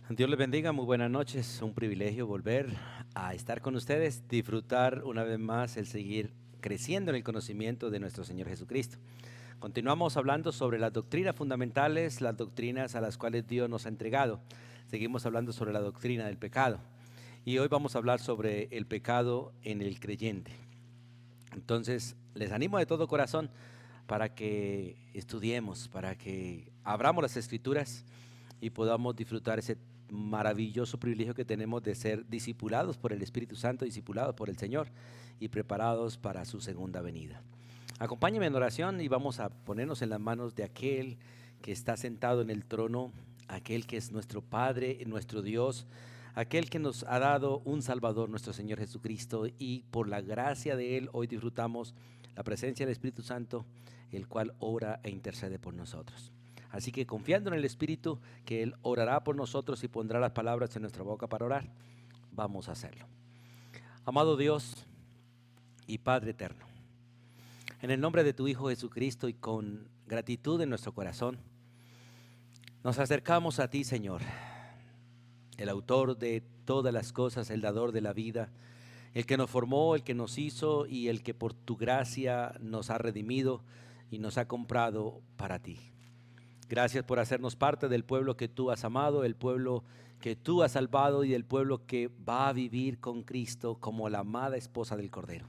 Dios les bendiga, muy buenas noches. Un privilegio volver a estar con ustedes, disfrutar una vez más el seguir creciendo en el conocimiento de nuestro Señor Jesucristo. Continuamos hablando sobre las doctrinas fundamentales, las doctrinas a las cuales Dios nos ha entregado. Seguimos hablando sobre la doctrina del pecado. Y hoy vamos a hablar sobre el pecado en el creyente. Entonces, les animo de todo corazón para que estudiemos, para que abramos las Escrituras y podamos disfrutar ese maravilloso privilegio que tenemos de ser discipulados por el Espíritu Santo, discipulados por el Señor y preparados para su segunda venida. Acompáñenme en oración y vamos a ponernos en las manos de aquel que está sentado en el trono, aquel que es nuestro Padre, nuestro Dios, aquel que nos ha dado un Salvador, nuestro Señor Jesucristo, y por la gracia de Él hoy disfrutamos la presencia del Espíritu Santo, el cual ora e intercede por nosotros. Así que confiando en el Espíritu, que Él orará por nosotros y pondrá las palabras en nuestra boca para orar, vamos a hacerlo. Amado Dios y Padre eterno, en el nombre de tu Hijo Jesucristo y con gratitud en nuestro corazón, nos acercamos a ti, Señor, el autor de todas las cosas, el dador de la vida, el que nos formó, el que nos hizo y el que por tu gracia nos ha redimido y nos ha comprado para ti. Gracias por hacernos parte del pueblo que tú has amado, el pueblo que tú has salvado y el pueblo que va a vivir con Cristo como la amada esposa del Cordero.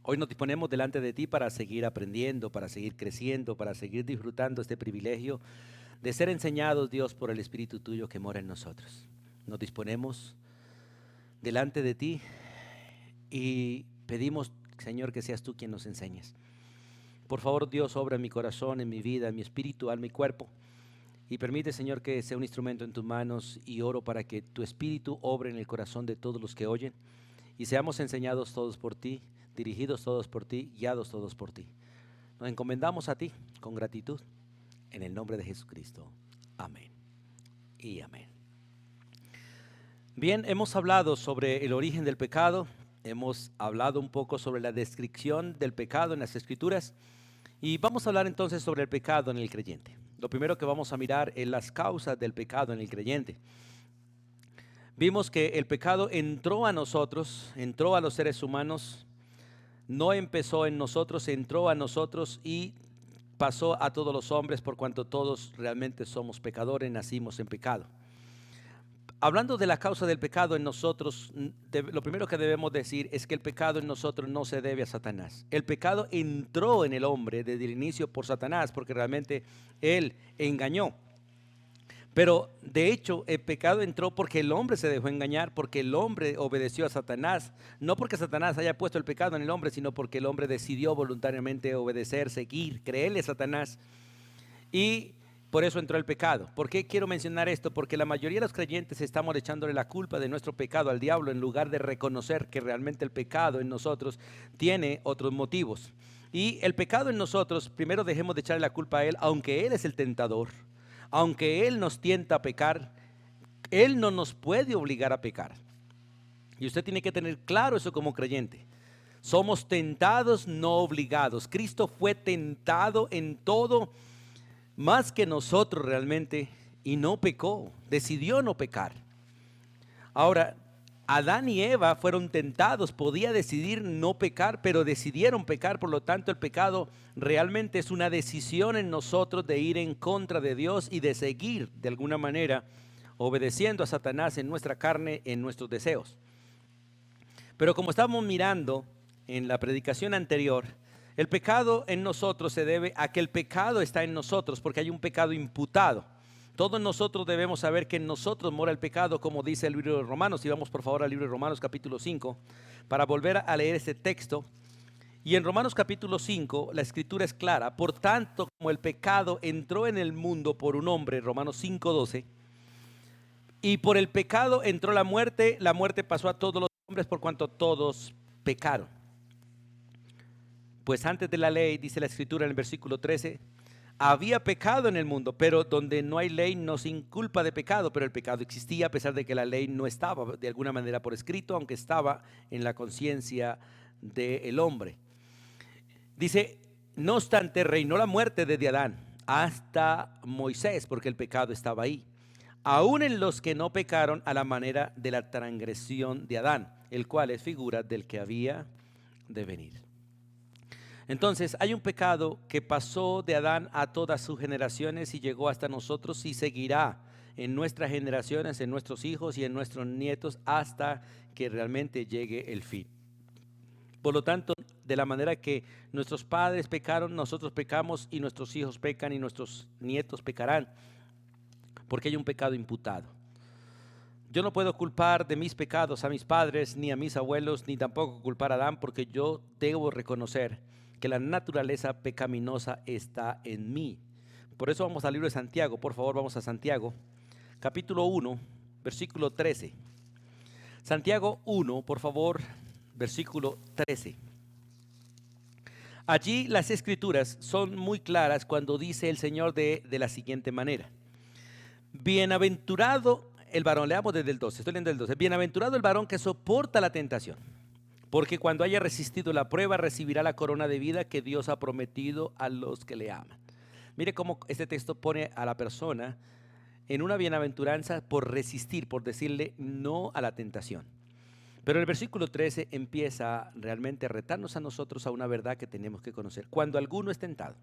Hoy nos disponemos delante de ti para seguir aprendiendo, para seguir creciendo, para seguir disfrutando este privilegio de ser enseñados, Dios, por el Espíritu tuyo que mora en nosotros. Nos disponemos delante de ti y pedimos, Señor, que seas tú quien nos enseñes. Por favor, Dios, obra en mi corazón, en mi vida, en mi espíritu, alma y cuerpo. Y permite, Señor, que sea un instrumento en tus manos y oro para que tu espíritu obre en el corazón de todos los que oyen y seamos enseñados todos por ti, dirigidos todos por ti, guiados todos por ti. Nos encomendamos a ti con gratitud en el nombre de Jesucristo. Amén y amén. Bien, hemos hablado sobre el origen del pecado, hemos hablado un poco sobre la descripción del pecado en las Escrituras y vamos a hablar entonces sobre el pecado en el creyente. Lo primero que vamos a mirar es las causas del pecado en el creyente. Vimos que el pecado entró a nosotros, entró a los seres humanos, no empezó en nosotros, entró a nosotros y pasó a todos los hombres por cuanto todos realmente somos pecadores, nacimos en pecado. Hablando de la causa del pecado en nosotros, lo primero que debemos decir es que el pecado en nosotros no se debe a Satanás. El pecado entró en el hombre desde el inicio por Satanás porque realmente él engañó. Pero de hecho el pecado entró porque el hombre se dejó engañar, porque el hombre obedeció a Satanás. No porque Satanás haya puesto el pecado en el hombre, sino porque el hombre decidió voluntariamente obedecer, seguir, creerle a Satanás. Y por eso entró el pecado. ¿Por qué quiero mencionar esto? Porque la mayoría de los creyentes estamos echándole la culpa de nuestro pecado al diablo en lugar de reconocer que realmente el pecado en nosotros tiene otros motivos. Y el pecado en nosotros, primero dejemos de echarle la culpa a él, aunque él es el tentador, aunque él nos tienta a pecar, él no nos puede obligar a pecar. Y usted tiene que tener claro eso como creyente. Somos tentados, no obligados. Cristo fue tentado en todo, más que nosotros realmente, y no pecó, decidió no pecar. Ahora, Adán y Eva fueron tentados, podía decidir no pecar, pero decidieron pecar, por lo tanto el pecado realmente es una decisión en nosotros de ir en contra de Dios y de seguir de alguna manera obedeciendo a Satanás en nuestra carne, en nuestros deseos. Pero como estamos mirando en la predicación anterior, el pecado en nosotros se debe a que el pecado está en nosotros porque hay un pecado imputado. Todos nosotros debemos saber que en nosotros mora el pecado, como dice el libro de Romanos. Y vamos por favor al libro de Romanos capítulo 5 para volver a leer este texto. Y en Romanos capítulo 5 la escritura es clara. Por tanto, como el pecado entró en el mundo por un hombre, Romanos 5:12, y por el pecado entró la muerte pasó a todos los hombres por cuanto todos pecaron. Pues antes de la ley, dice la escritura en el versículo 13, había pecado en el mundo, pero donde no hay ley no se inculpa de pecado, pero el pecado existía a pesar de que la ley no estaba de alguna manera por escrito, aunque estaba en la conciencia del hombre. Dice, no obstante, reinó la muerte desde Adán hasta Moisés, porque el pecado estaba ahí. aún en los que no pecaron a la manera de la transgresión de Adán, el cual es figura del que había de venir. Entonces hay un pecado que pasó de Adán a todas sus generaciones y llegó hasta nosotros y seguirá en nuestras generaciones, en nuestros hijos y en nuestros nietos hasta que realmente llegue el fin. Por lo tanto, de la manera que nuestros padres pecaron, nosotros pecamos y nuestros hijos pecan y nuestros nietos pecarán, porque hay un pecado imputado. Yo no puedo culpar de mis pecados a mis padres, ni a mis abuelos, ni tampoco culpar a Adán, porque yo debo reconocer que la naturaleza pecaminosa está en mí. Por eso vamos al libro de Santiago. Por favor, vamos a Santiago, capítulo 1, versículo 13. Santiago 1, por favor, versículo 13. Allí las escrituras son muy claras cuando dice el Señor de la siguiente manera: bienaventurado el varón, leamos desde el 12, estoy leyendo el 12. Bienaventurado el varón que soporta la tentación, porque cuando haya resistido la prueba recibirá la corona de vida que Dios ha prometido a los que le aman. Mire cómo este texto pone a la persona en una bienaventuranza por resistir, por decirle no a la tentación. Pero el versículo 13 empieza realmente a retarnos a nosotros a una verdad que tenemos que conocer. Cuando alguno es tentado,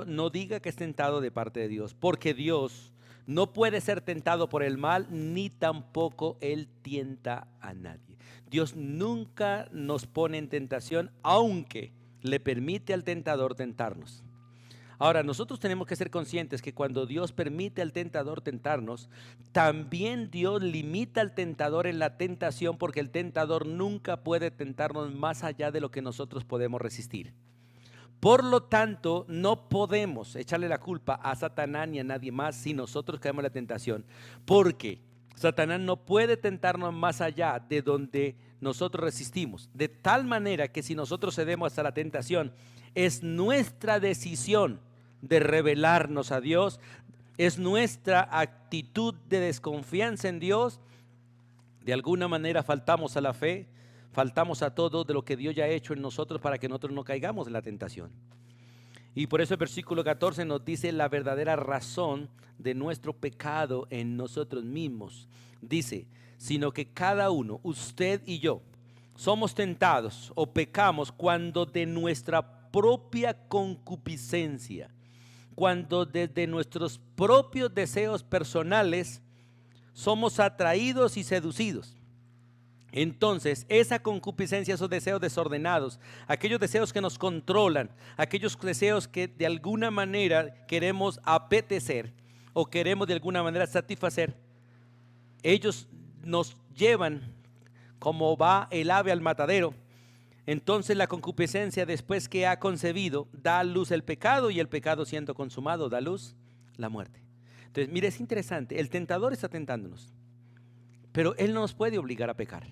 no diga que es tentado de parte de Dios, porque Dios no puede ser tentado por el mal, ni tampoco Él tienta a nadie. Dios nunca nos pone en tentación, aunque le permite al tentador tentarnos. Ahora, nosotros tenemos que ser conscientes que cuando Dios permite al tentador tentarnos, también Dios limita al tentador en la tentación, porque el tentador nunca puede tentarnos más allá de lo que nosotros podemos resistir. Por lo tanto, no podemos echarle la culpa a Satanás ni a nadie más si nosotros caemos en la tentación, porque Satanás no puede tentarnos más allá de donde nosotros resistimos. De tal manera que si nosotros cedemos a la tentación, es nuestra decisión de rebelarnos a Dios, es nuestra actitud de desconfianza en Dios. De alguna manera faltamos a la fe, faltamos a todo de lo que Dios ya ha hecho en nosotros para que nosotros no caigamos en la tentación. Y por eso el versículo 14 nos dice la verdadera razón de nuestro pecado en nosotros mismos. Dice, sino que cada uno, usted y yo, somos tentados o pecamos cuando de nuestra propia concupiscencia, cuando desde nuestros propios deseos personales somos atraídos y seducidos. Entonces, esa concupiscencia, esos deseos desordenados, aquellos deseos que nos controlan, aquellos deseos que de alguna manera queremos apetecer o queremos de alguna manera satisfacer, ellos nos llevan como va el ave al matadero. Entonces la concupiscencia, después que ha concebido, da a luz el pecado, y el pecado, siendo consumado, da a luz la muerte. Entonces, mire, es interesante, el tentador está tentándonos, pero él no nos puede obligar a pecar.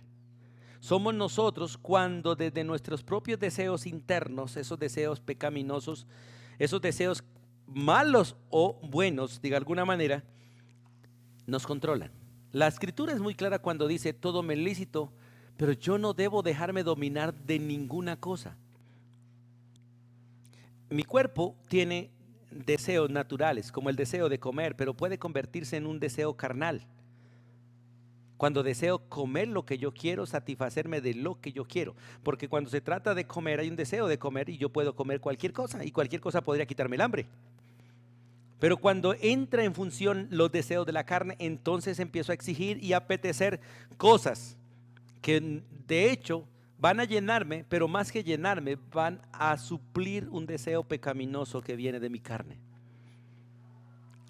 Somos nosotros cuando desde nuestros propios deseos internos, esos deseos pecaminosos, esos deseos malos o buenos, de alguna manera, nos controlan. La escritura es muy clara cuando dice: todo me es lícito, pero yo no debo dejarme dominar de ninguna cosa. Mi cuerpo tiene deseos naturales, como el deseo de comer, pero puede convertirse en un deseo carnal. Cuando deseo comer lo que yo quiero, satisfacerme de lo que yo quiero. Porque cuando se trata de comer, hay un deseo de comer y yo puedo comer cualquier cosa, y cualquier cosa podría quitarme el hambre. Pero cuando entra en función los deseos de la carne, entonces empiezo a exigir y a apetecer cosas que de hecho van a llenarme, pero más que llenarme, van a suplir un deseo pecaminoso que viene de mi carne.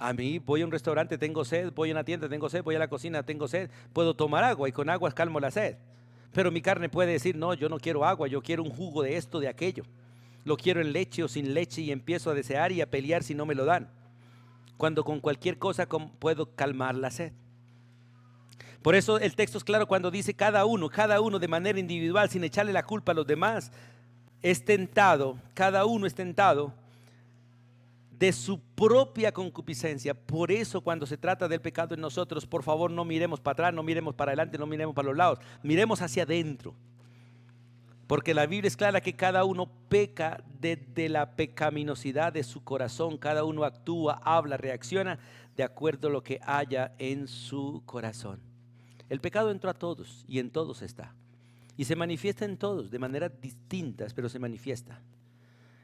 A mí voy a un restaurante, tengo sed, voy a una tienda, tengo sed, voy a la cocina, tengo sed, puedo tomar agua y con agua calmo la sed. Pero mi carne puede decir: no, yo no quiero agua, yo quiero un jugo de esto, de aquello. Lo quiero en leche o sin leche, y empiezo a desear y a pelear si no me lo dan. Cuando con cualquier cosa puedo calmar la sed. Por eso el texto es claro cuando dice: cada uno de manera individual, sin echarle la culpa a los demás, es tentado, cada uno es tentado de su propia concupiscencia. Por eso cuando se trata del pecado en nosotros, por favor, no miremos para atrás, no miremos para adelante, no miremos para los lados, miremos hacia adentro. Porque la Biblia es clara que cada uno peca desde la pecaminosidad de su corazón, cada uno actúa, habla, reacciona de acuerdo a lo que haya en su corazón. El pecado entró a todos y en todos está. Y se manifiesta en todos de maneras distintas, pero se manifiesta.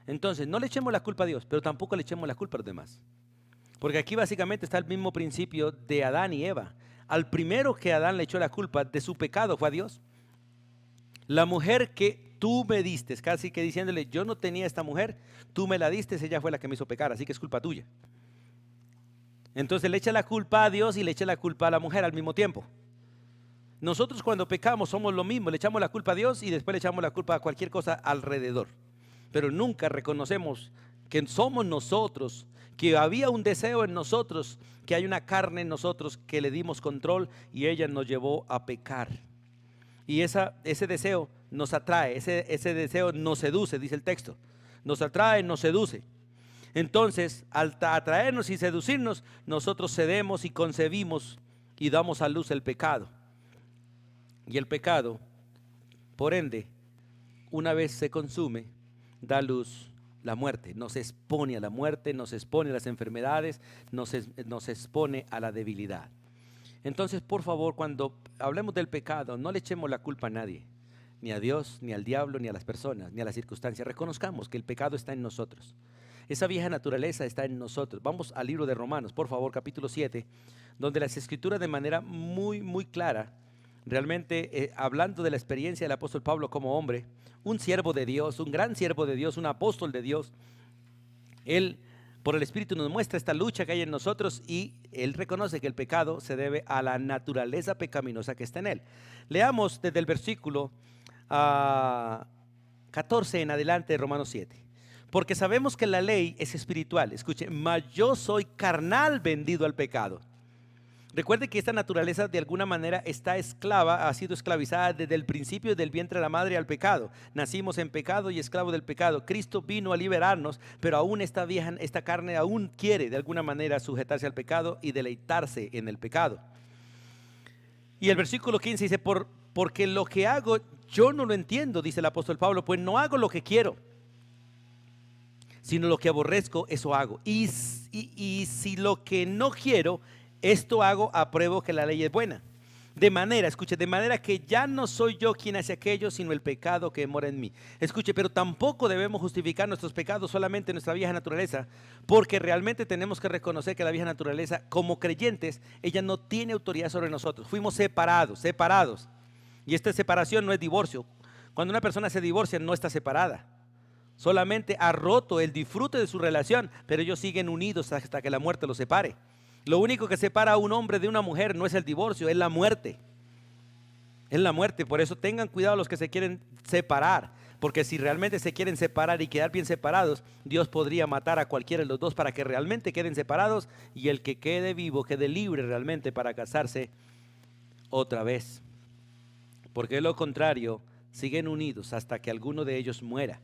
Entonces, no le echemos la culpa a Dios, pero tampoco le echemos la culpa a los demás. Porque aquí básicamente está el mismo principio de Adán y Eva. Al primero que Adán le echó la culpa de su pecado fue a Dios. La mujer que tú me diste, casi que diciéndole, yo no tenía esta mujer, tú me la diste, ella fue la que me hizo pecar, así que es culpa tuya. Entonces le echa la culpa a Dios y le echa la culpa a la mujer al mismo tiempo. Nosotros cuando pecamos somos lo mismo, le echamos la culpa a Dios y después le echamos la culpa a cualquier cosa alrededor. Pero nunca reconocemos que somos nosotros, que había un deseo en nosotros, que hay una carne en nosotros que le dimos control y ella nos llevó a pecar. Y ese deseo nos atrae, ese deseo nos seduce, dice el texto. Nos atrae, nos seduce. Entonces, al atraernos y seducirnos, nosotros cedemos y concebimos y damos a luz el pecado. Y el pecado, por ende, una vez se consume, da luz la muerte. Nos expone a la muerte, nos expone a las enfermedades, nos expone a la debilidad. Entonces, por favor, cuando hablemos del pecado, no le echemos la culpa a nadie, ni a Dios, ni al diablo, ni a las personas, ni a las circunstancias. Reconozcamos que el pecado está en nosotros. Esa vieja naturaleza está en nosotros. Vamos al libro de Romanos, por favor, capítulo 7, donde las escrituras de manera muy, muy clara, realmente hablando de la experiencia del apóstol Pablo como hombre, un siervo de Dios, un gran siervo de Dios, un apóstol de Dios, él por el Espíritu nos muestra esta lucha que hay en nosotros y él reconoce que el pecado se debe a la naturaleza pecaminosa que está en él. Leamos desde el versículo 14 en adelante de Romanos 7. Porque sabemos que la ley es espiritual, escuche, mas yo soy carnal, vendido al pecado. Recuerde que esta naturaleza de alguna manera está esclava, ha sido esclavizada desde el principio del vientre de la madre al pecado. Nacimos en pecado y esclavo del pecado. Cristo vino a liberarnos, pero aún esta vieja, esta carne aún quiere de alguna manera sujetarse al pecado y deleitarse en el pecado. Y el versículo 15 dice, porque lo que hago yo no lo entiendo, dice el apóstol Pablo, pues no hago lo que quiero, sino lo que aborrezco, eso hago. Y si lo que no quiero, esto hago, apruebo que la ley es buena. De manera, escuche, de manera que ya no soy yo quien hace aquello, sino el pecado que mora en mí. Escuche, pero tampoco debemos justificar nuestros pecados solamente en nuestra vieja naturaleza, porque realmente tenemos que reconocer que la vieja naturaleza, como creyentes, ella no tiene autoridad sobre nosotros. Fuimos separados. Y esta separación no es divorcio. Cuando una persona se divorcia, no está separada. Solamente ha roto el disfrute de su relación, pero ellos siguen unidos hasta que la muerte los separe. Lo único que separa a un hombre de una mujer no es el divorcio, es la muerte. Es la muerte. Por eso tengan cuidado los que se quieren separar, porque si realmente se quieren separar y quedar bien separados, Dios podría matar a cualquiera de los dos para que realmente queden separados y el que quede vivo quede libre realmente para casarse otra vez. Porque de lo contrario, siguen unidos hasta que alguno de ellos muera.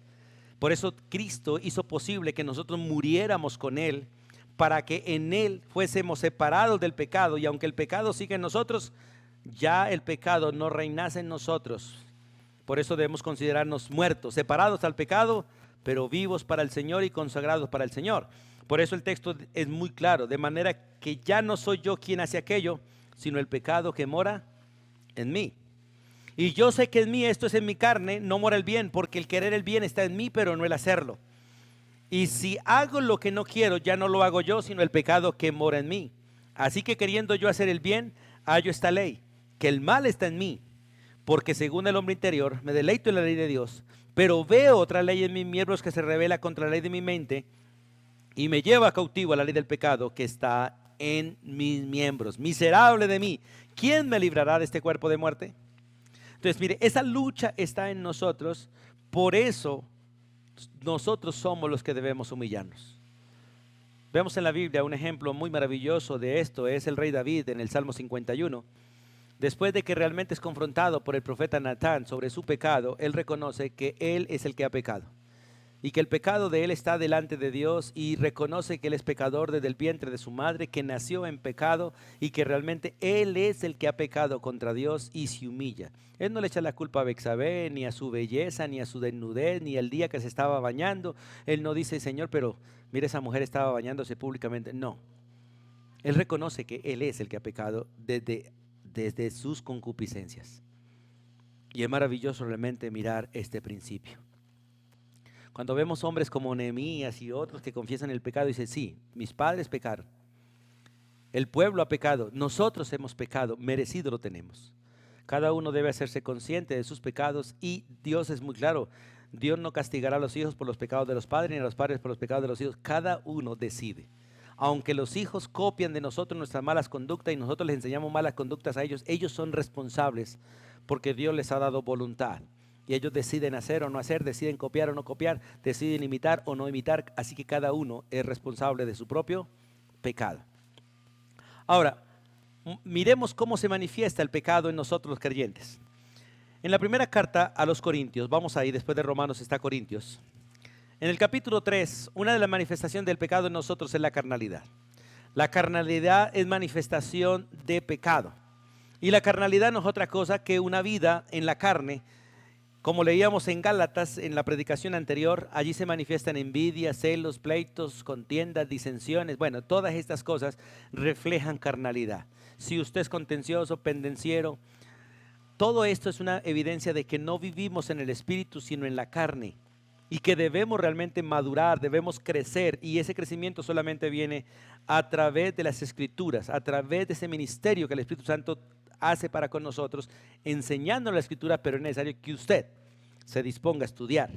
Por eso Cristo hizo posible que nosotros muriéramos con Él, para que en Él fuésemos separados del pecado. Y aunque el pecado sigue en nosotros, ya el pecado no reinase en nosotros. Por eso debemos considerarnos muertos, separados al pecado, pero vivos para el Señor y consagrados para el Señor. Por eso el texto es muy claro, de manera que ya no soy yo quien hace aquello, sino el pecado que mora en mí. Y yo sé que en mí, esto es en mi carne, no mora el bien, porque el querer el bien está en mí, pero no el hacerlo. Y si hago lo que no quiero, ya no lo hago yo, sino el pecado que mora en mí. Así que queriendo yo hacer el bien, hallo esta ley, que el mal está en mí, porque según el hombre interior me deleito en la ley de Dios, pero veo otra ley en mis miembros que se revela contra la ley de mi mente y me lleva cautivo a la ley del pecado que está en mis miembros. Miserable de mí, ¿quién me librará de este cuerpo de muerte? Entonces, mire, esa lucha está en nosotros, por eso nosotros somos los que debemos humillarnos. Vemos en la Biblia un ejemplo muy maravilloso de esto, es el rey David en el Salmo 51. Después de que realmente es confrontado por el profeta Natán sobre su pecado, él reconoce que él es el que ha pecado y que el pecado de él está delante de Dios, y reconoce que él es pecador desde el vientre de su madre, que nació en pecado y que realmente él es el que ha pecado contra Dios, y se humilla. Él no le echa la culpa a Betsabé, ni a su belleza, ni a su desnudez, ni el día que se estaba bañando. Él no dice, Señor, pero mire, esa mujer estaba bañándose públicamente. No. Él reconoce que él es el que ha pecado desde sus concupiscencias. Y es maravilloso realmente mirar este principio. Cuando vemos hombres como Nehemías y otros que confiesan el pecado, dicen, sí, mis padres pecaron, el pueblo ha pecado, nosotros hemos pecado, merecido lo tenemos. Cada uno debe hacerse consciente de sus pecados y Dios es muy claro. Dios no castigará a los hijos por los pecados de los padres ni a los padres por los pecados de los hijos. Cada uno decide. Aunque los hijos copian de nosotros nuestras malas conductas y nosotros les enseñamos malas conductas a ellos, ellos son responsables porque Dios les ha dado voluntad. Y ellos deciden hacer o no hacer, deciden copiar o no copiar, deciden imitar o no imitar. Así que cada uno es responsable de su propio pecado. Ahora, miremos cómo se manifiesta el pecado en nosotros los creyentes. En la primera carta a los Corintios, vamos ahí, después de Romanos está Corintios. En el capítulo 3, una de las manifestaciones del pecado en nosotros es la carnalidad. La carnalidad es manifestación de pecado. Y la carnalidad no es otra cosa que una vida en la carne. Como leíamos en Gálatas, en la predicación anterior, allí se manifiestan envidias, celos, pleitos, contiendas, disensiones. Bueno, todas estas cosas reflejan carnalidad. Si usted es contencioso, pendenciero, todo esto es una evidencia de que no vivimos en el espíritu, sino en la carne. Y que debemos realmente madurar, debemos crecer. Y ese crecimiento solamente viene a través de las Escrituras, a través de ese ministerio que el Espíritu Santo hace para con nosotros, enseñando la Escritura, pero es necesario que usted se disponga a estudiar.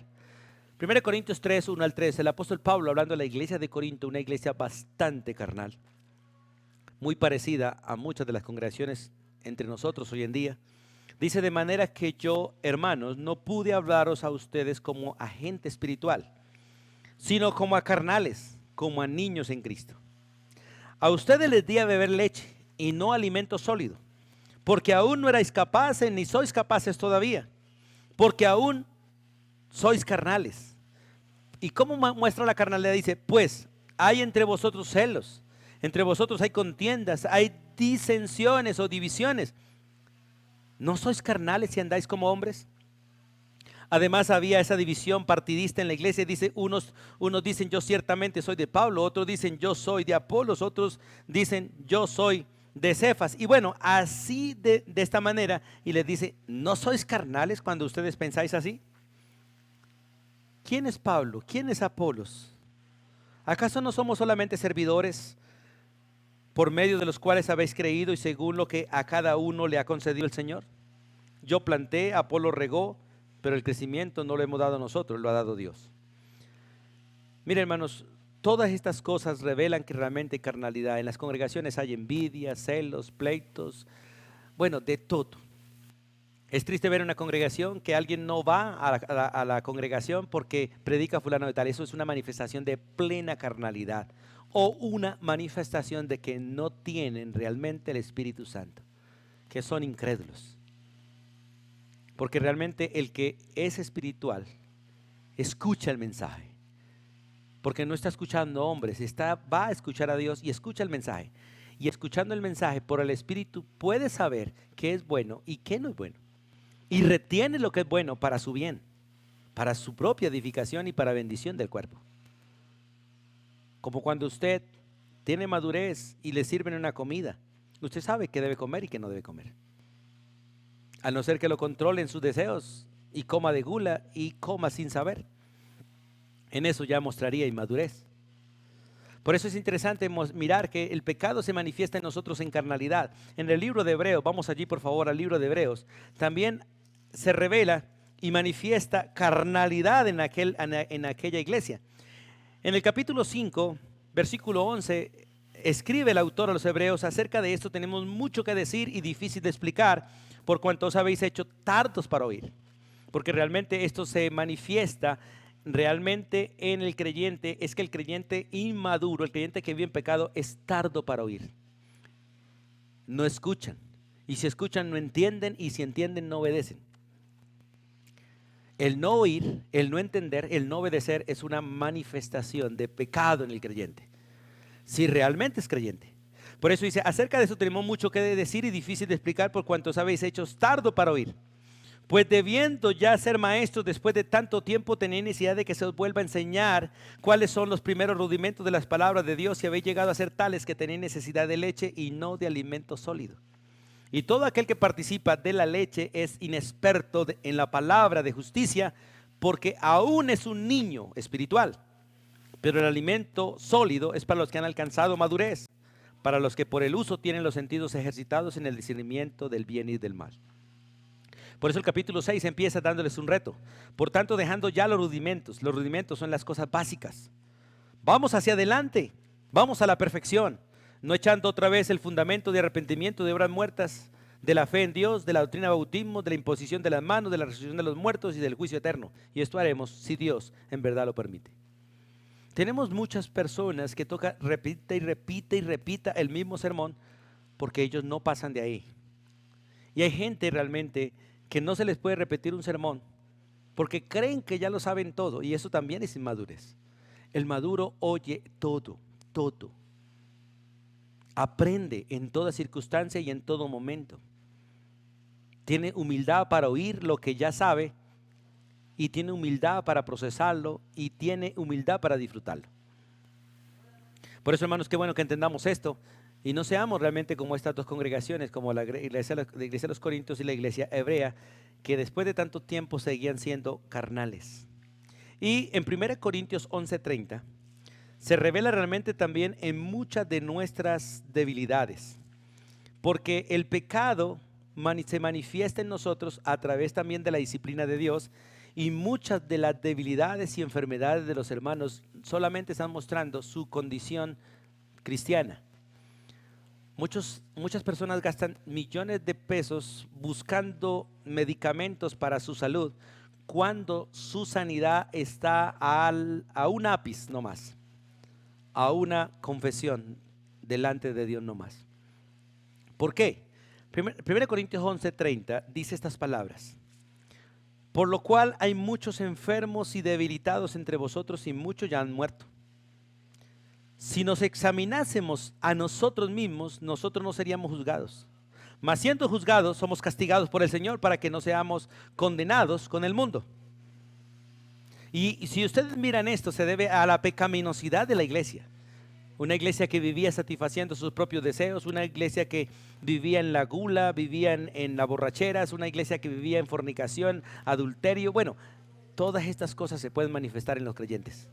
1 Corintios 3, 1 al 3, el apóstol Pablo hablando de la iglesia de Corinto, una iglesia bastante carnal, muy parecida a muchas de las congregaciones entre nosotros hoy en día. Dice, de manera que yo, hermanos, no pude hablaros a ustedes como a gente espiritual, sino como a carnales, como a niños en Cristo. A ustedes les di a beber leche y no alimento sólido, porque aún no erais capaces, ni sois capaces todavía, porque aún sois carnales. ¿Y cómo muestra la carnalidad? Dice, pues hay entre vosotros celos, entre vosotros hay contiendas, hay disensiones o divisiones. ¿No sois carnales si andáis como hombres? Además había esa división partidista en la iglesia. Dice, unos dicen yo ciertamente soy de Pablo, otros dicen yo soy de Apolos, otros dicen yo soy de Cefas. Y bueno, así de esta manera, y les dice, ¿no sois carnales cuando ustedes pensáis así? ¿Quién es Pablo? ¿Quién es Apolos? ¿Acaso no somos solamente servidores por medio de los cuales habéis creído y según lo que a cada uno le ha concedido el Señor? Yo planté, Apolo regó, pero el crecimiento no lo hemos dado nosotros, lo ha dado Dios. Miren, hermanos, todas estas cosas revelan que realmente hay carnalidad. En las congregaciones hay envidia, celos, pleitos, bueno, de todo. Es triste ver una congregación que alguien no va a la congregación porque predica fulano de tal. Eso es una manifestación de plena carnalidad o una manifestación de que no tienen realmente el Espíritu Santo, que son incrédulos. Porque realmente el que es espiritual escucha el mensaje, porque no está escuchando hombres, va a escuchar a Dios y escucha el mensaje. Y escuchando el mensaje por el Espíritu puede saber qué es bueno y qué no es bueno. Y retiene lo que es bueno para su bien, para su propia edificación y para bendición del cuerpo. Como cuando usted tiene madurez y le sirven una comida, usted sabe qué debe comer y qué no debe comer. A no ser que lo controlen sus deseos y coma de gula y coma sin saber. En eso ya mostraría inmadurez. Por eso es interesante mirar que el pecado se manifiesta en nosotros en carnalidad. En el libro de Hebreos, vamos allí por favor al libro de Hebreos, también se revela y manifiesta carnalidad en aquella iglesia. En el capítulo 5, versículo 11, escribe el autor a los Hebreos, acerca de esto tenemos mucho que decir y difícil de explicar, por cuanto os habéis hecho tardos para oír. Porque realmente esto se manifiesta realmente en el creyente, es que el creyente inmaduro, el creyente que vive en pecado, es tardo para oír. No escuchan. Y si escuchan no entienden, y si entienden no obedecen. El no oír, el no entender, el no obedecer es una manifestación de pecado en el creyente. Si realmente es creyente. Por eso dice, acerca de eso tenemos mucho que decir y difícil de explicar por cuanto os habéis hecho tardo para oír. Pues debiendo ya ser maestros después de tanto tiempo, tenéis necesidad de que se os vuelva a enseñar cuáles son los primeros rudimentos de las palabras de Dios, y habéis llegado a ser tales que tenéis necesidad de leche y no de alimento sólido. Y todo aquel que participa de la leche es inexperto en la palabra de justicia, porque aún es un niño espiritual. Pero el alimento sólido es para los que han alcanzado madurez, para los que por el uso tienen los sentidos ejercitados en el discernimiento del bien y del mal. Por eso el capítulo 6 empieza dándoles un reto. Por tanto, dejando ya los rudimentos son las cosas básicas. Vamos hacia adelante, vamos a la perfección, no echando otra vez el fundamento de arrepentimiento de obras muertas, de la fe en Dios, de la doctrina de bautismo, de la imposición de las manos, de la resurrección de los muertos y del juicio eterno. Y esto haremos si Dios en verdad lo permite. Tenemos muchas personas que tocan, repite y repite y repita el mismo sermón, porque ellos no pasan de ahí. Y hay gente realmente que no se les puede repetir un sermón porque creen que ya lo saben todo, y eso también es inmadurez. El maduro oye todo, todo. Aprende en toda circunstancia y en todo momento. Tiene humildad para oír lo que ya sabe, y tiene humildad para procesarlo, y tiene humildad para disfrutarlo. Por eso, hermanos, qué bueno que entendamos esto y no seamos realmente como estas dos congregaciones, como la iglesia de los Corintios y la iglesia hebrea, que después de tanto tiempo seguían siendo carnales. Y en 1 Corintios 11:30 se revela realmente también en muchas de nuestras debilidades, porque el pecado se manifiesta en nosotros a través también de la disciplina de Dios, y muchas de las debilidades y enfermedades de los hermanos solamente están mostrando su condición cristiana. Muchas personas gastan millones de pesos buscando medicamentos para su salud, cuando su sanidad está a un ápice no más, a una confesión delante de Dios no más. ¿Por qué? 1 Corintios 11:30 dice estas palabras: por lo cual hay muchos enfermos y debilitados entre vosotros, y muchos ya han muerto. Si nos examinásemos a nosotros mismos, nosotros no seríamos juzgados. Mas siendo juzgados, somos castigados por el Señor, para que no seamos condenados con el mundo. Y si ustedes miran esto, se debe a la pecaminosidad de la iglesia. Una iglesia que vivía satisfaciendo sus propios deseos, una iglesia que vivía en la gula, vivía en la borrachera, una iglesia que vivía en fornicación, adulterio. Bueno, todas estas cosas se pueden manifestar en los creyentes.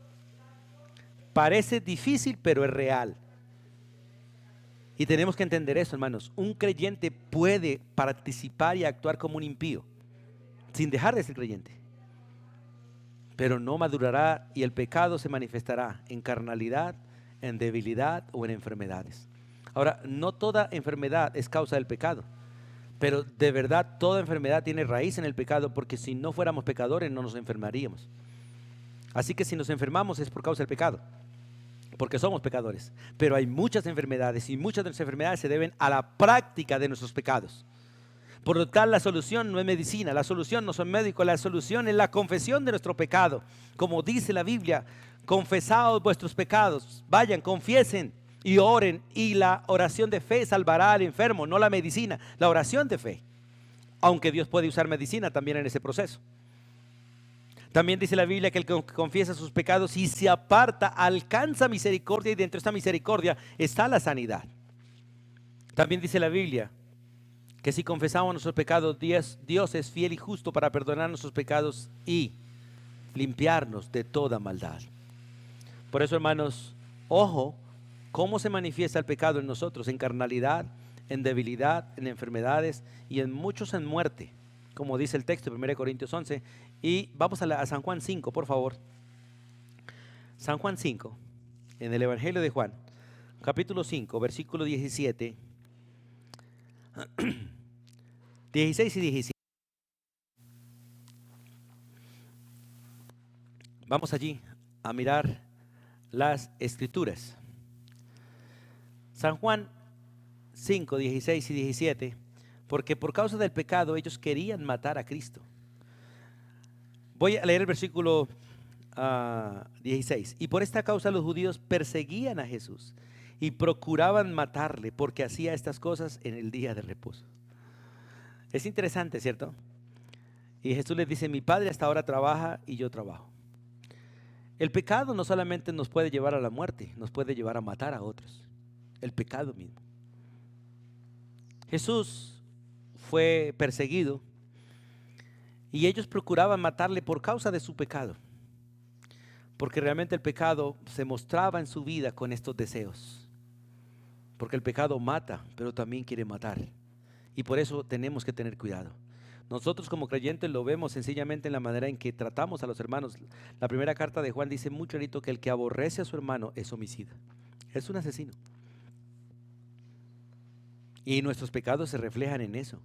Parece difícil, pero es real. Y tenemos que entender eso, hermanos. Un creyente puede participar y actuar como un impío sin dejar de ser creyente, pero no madurará, y el pecado se manifestará en carnalidad, en debilidad o en enfermedades. Ahora, no toda enfermedad es causa del pecado, pero de verdad toda enfermedad tiene raíz en el pecado, porque si no fuéramos pecadores no nos enfermaríamos. Así que si nos enfermamos es por causa del pecado, porque somos pecadores. Pero hay muchas enfermedades, y muchas de las enfermedades se deben a la práctica de nuestros pecados. Por lo tal, la solución no es medicina, la solución no son médicos, la solución es la confesión de nuestro pecado. Como dice la Biblia: confesaos vuestros pecados, vayan, confiesen y oren, y la oración de fe salvará al enfermo, no la medicina, la oración de fe. Aunque Dios puede usar medicina también en ese proceso. También dice la Biblia que el que confiesa sus pecados y se aparta alcanza misericordia, y dentro de esta misericordia está la sanidad. También dice la Biblia que si confesamos nuestros pecados, Dios es fiel y justo para perdonar nuestros pecados y limpiarnos de toda maldad. Por eso, hermanos, ojo cómo se manifiesta el pecado en nosotros: en carnalidad, en debilidad, en enfermedades, y en muchos en muerte, como dice el texto de 1 Corintios 11. Y vamos a San Juan 5, por favor. San Juan 5, en el Evangelio de Juan, capítulo 5, versículo 17, 16 y 17. Vamos allí a mirar las escrituras. San Juan 5, 16 y 17. Porque por causa del pecado ellos querían matar a Cristo. Voy a leer el versículo 16. Y por esta causa los judíos perseguían a Jesús y procuraban matarle, porque hacía estas cosas en el día de reposo. Es interesante, ¿cierto? Y Jesús les dice, mi Padre hasta ahora trabaja y yo trabajo. El pecado no solamente nos puede llevar a la muerte, nos puede llevar a matar a otros. El pecado mismo. Jesús fue perseguido y ellos procuraban matarle por causa de su pecado. Porque realmente el pecado se mostraba en su vida con estos deseos. Porque el pecado mata, pero también quiere matar. Y por eso tenemos que tener cuidado. Nosotros como creyentes lo vemos sencillamente en la manera en que tratamos a los hermanos. La primera carta de Juan dice muy clarito que el que aborrece a su hermano es homicida. Es un asesino. Y nuestros pecados se reflejan en eso.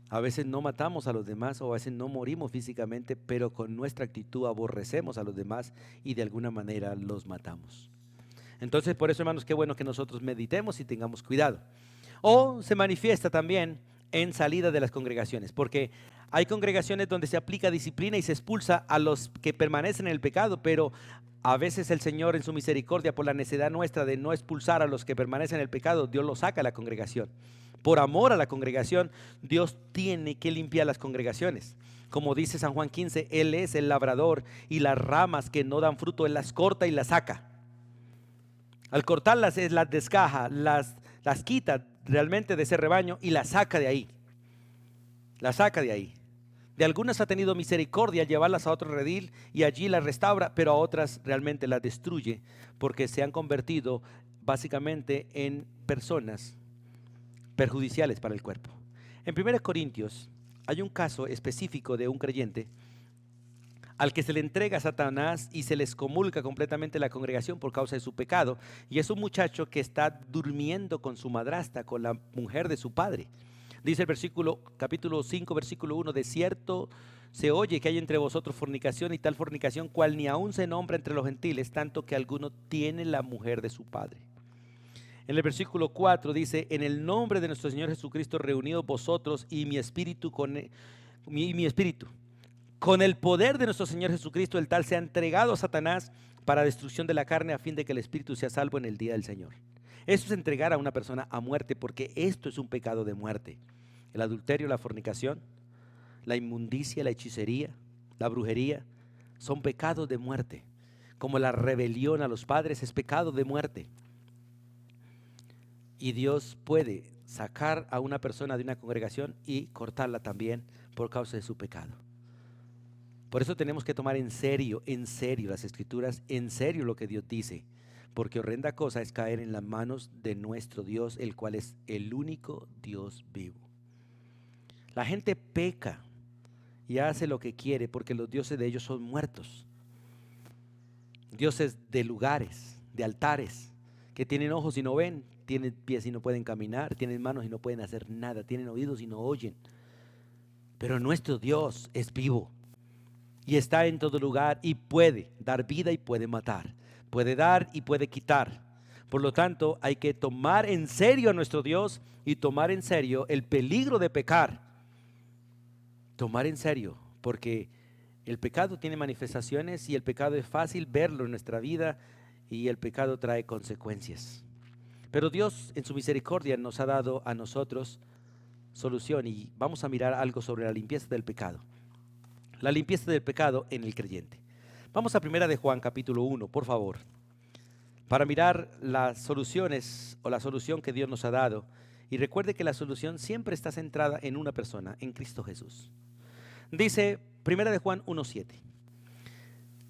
A veces no matamos a los demás o a veces no morimos físicamente, pero con nuestra actitud aborrecemos a los demás y de alguna manera los matamos. Entonces, por eso, hermanos, qué bueno que nosotros meditemos y tengamos cuidado. O se manifiesta también en salida de las congregaciones, porque hay congregaciones donde se aplica disciplina y se expulsa a los que permanecen en el pecado, pero a veces el Señor en su misericordia, por la necesidad nuestra de no expulsar a los que permanecen en el pecado, Dios los saca a la congregación. Por amor a la congregación, Dios tiene que limpiar las congregaciones. Como dice San Juan 15, Él es el labrador y las ramas que no dan fruto, Él las corta y las saca. Al cortarlas, Él las descaja, las quita realmente de ese rebaño y las saca de ahí. Las saca de ahí. De algunas ha tenido misericordia llevarlas a otro redil y allí las restaura, pero a otras realmente las destruye porque se han convertido básicamente en personas perjudiciales para el cuerpo. En 1 Corintios hay un caso específico de un creyente al que se le entrega a Satanás y se le excomulga completamente la congregación por causa de su pecado. Y es un muchacho que está durmiendo con su madrastra, con la mujer de su padre. Dice el capítulo 5, versículo 1, de cierto se oye que hay entre vosotros fornicación y tal fornicación cual ni aún se nombra entre los gentiles, tanto que alguno tiene la mujer de su padre. En el versículo 4 dice, en el nombre de nuestro Señor Jesucristo reunidos vosotros y mi espíritu con el poder de nuestro Señor Jesucristo, el tal se ha entregado a Satanás para destrucción de la carne a fin de que el espíritu sea salvo en el día del Señor. Eso es entregar a una persona a muerte, porque esto es un pecado de muerte. El adulterio, la fornicación, la inmundicia, la hechicería, la brujería, son pecados de muerte. Como la rebelión a los padres es pecado de muerte. Y Dios puede sacar a una persona de una congregación y cortarla también por causa de su pecado. Por eso tenemos que tomar en serio las Escrituras, en serio lo que Dios dice, porque horrenda cosa es caer en las manos de nuestro Dios, el cual es el único Dios vivo. La gente peca y hace lo que quiere porque los dioses de ellos son muertos. Dioses de lugares, de altares, que tienen ojos y no ven, tienen pies y no pueden caminar, tienen manos y no pueden hacer nada, tienen oídos y no oyen. Pero nuestro Dios es vivo y está en todo lugar y puede dar vida y puede matar, puede dar y puede quitar. Por lo tanto, hay que tomar en serio a nuestro Dios y tomar en serio el peligro de pecar. Tomar en serio, porque el pecado tiene manifestaciones y el pecado es fácil verlo en nuestra vida y el pecado trae consecuencias. Pero Dios en su misericordia nos ha dado a nosotros solución y vamos a mirar algo sobre la limpieza del pecado. La limpieza del pecado en el creyente. Vamos a 1 de Juan capítulo 1, por favor, para mirar las soluciones o la solución que Dios nos ha dado. Y recuerde que la solución siempre está centrada en una persona, en Cristo Jesús. Dice 1 de Juan 1:7.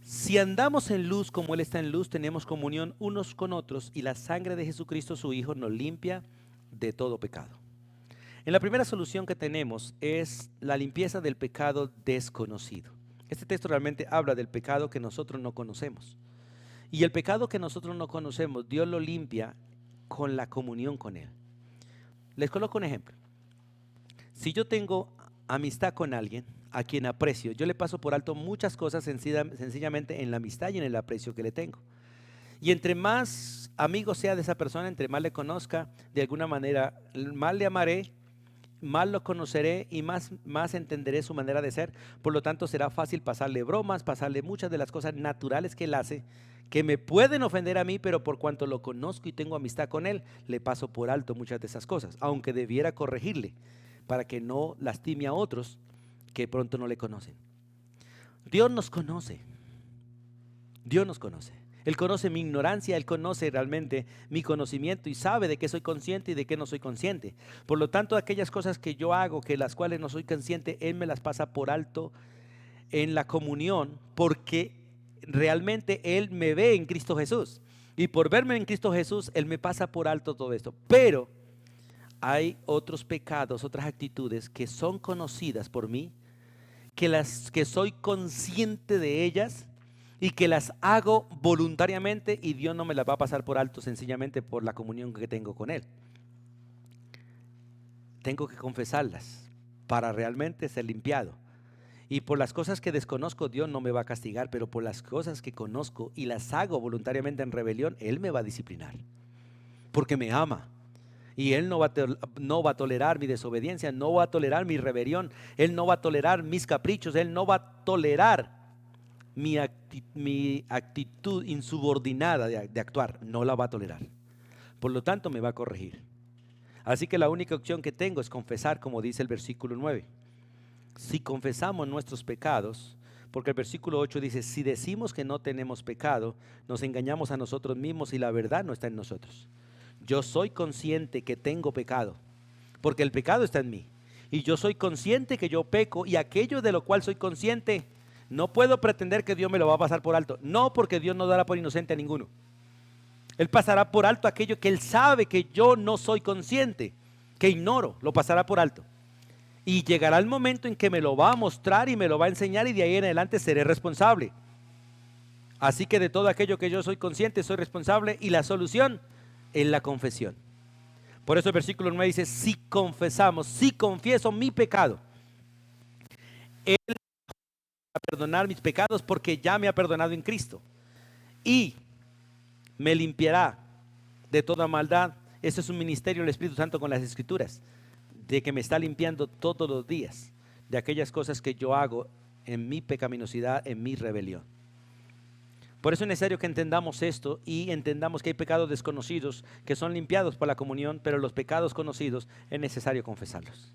Si andamos en luz como Él está en luz, tenemos comunión unos con otros y la sangre de Jesucristo su Hijo nos limpia de todo pecado. En la primera solución que tenemos es la limpieza del pecado desconocido. Este texto realmente habla del pecado que nosotros no conocemos. Y el pecado que nosotros no conocemos, Dios lo limpia con la comunión con Él. Les coloco un ejemplo. Si yo tengo amistad con alguien a quien aprecio, yo le paso por alto muchas cosas sencillamente en la amistad y en el aprecio que le tengo. Y entre más amigo sea de esa persona, entre más le conozca, de alguna manera más le amaré, más lo conoceré y más entenderé su manera de ser. Por lo tanto, será fácil pasarle bromas, pasarle muchas de las cosas naturales que él hace, que me pueden ofender a mí, pero por cuanto lo conozco y tengo amistad con él, le paso por alto muchas de esas cosas, aunque debiera corregirle para que no lastime a otros que pronto no le conocen. Dios nos conoce. Dios nos conoce. Él conoce mi ignorancia, Él conoce realmente mi conocimiento y sabe de qué soy consciente y de qué no soy consciente. Por lo tanto, aquellas cosas que yo hago, que las cuales no soy consciente, Él me las pasa por alto en la comunión, porque realmente Él me ve en Cristo Jesús. Y por verme en Cristo Jesús, Él me pasa por alto todo esto. Pero hay otros pecados, otras actitudes que son conocidas por mí, que soy consciente de ellas y que las hago voluntariamente, y Dios no me las va a pasar por alto sencillamente por la comunión que tengo con Él. Tengo que confesarlas para realmente ser limpiado. Y por las cosas que desconozco, Dios no me va a castigar, pero por las cosas que conozco y las hago voluntariamente en rebelión, Él me va a disciplinar, porque me ama. Y Él no va a tolerar mi desobediencia, no va a tolerar mi rebelión, Él no va a tolerar mis caprichos, Él no va a tolerar mi actitud insubordinada de actuar, no la va a tolerar. Por lo tanto, me va a corregir. Así que la única opción que tengo es confesar, como dice el versículo 9. Si confesamos nuestros pecados, porque el versículo 8 dice, si decimos que no tenemos pecado, nos engañamos a nosotros mismos y la verdad no está en nosotros. Yo soy consciente que tengo pecado, porque el pecado está en mí. Y yo soy consciente que yo peco, y aquello de lo cual soy consciente, no puedo pretender que Dios me lo va a pasar por alto. No, porque Dios no dará por inocente a ninguno. Él pasará por alto aquello que Él sabe que yo no soy consciente, que ignoro, lo pasará por alto. Y llegará el momento en que me lo va a mostrar y me lo va a enseñar, y de ahí en adelante seré responsable. Así que de todo aquello que yo soy consciente, soy responsable, y la solución es la confesión. Por eso el versículo 9 dice, si confesamos, si confieso mi pecado, Él va a perdonar mis pecados porque ya me ha perdonado en Cristo. Y me limpiará de toda maldad. Este es un ministerio del Espíritu Santo con las Escrituras, de que me está limpiando todos los días de aquellas cosas que yo hago en mi pecaminosidad, en mi rebelión. Por eso es necesario que entendamos esto y entendamos que hay pecados desconocidos que son limpiados por la comunión, pero los pecados conocidos es necesario confesarlos.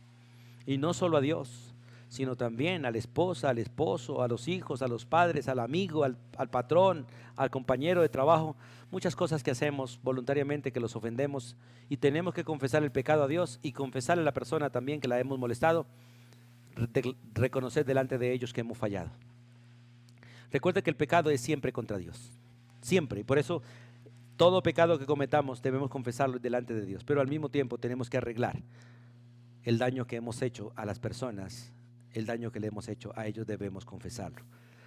Y no solo a Dios, sino también a la esposa, al esposo, a los hijos, a los padres, al amigo, al patrón, al compañero de trabajo. Muchas cosas que hacemos voluntariamente que los ofendemos, y tenemos que confesar el pecado a Dios y confesarle a la persona también que la hemos molestado, reconocer delante de ellos que hemos fallado. Recuerde que el pecado es siempre contra Dios, siempre, y por eso todo pecado que cometamos debemos confesarlo delante de Dios, pero al mismo tiempo tenemos que arreglar el daño que hemos hecho a las personas, el daño que le hemos hecho a ellos, debemos confesarlo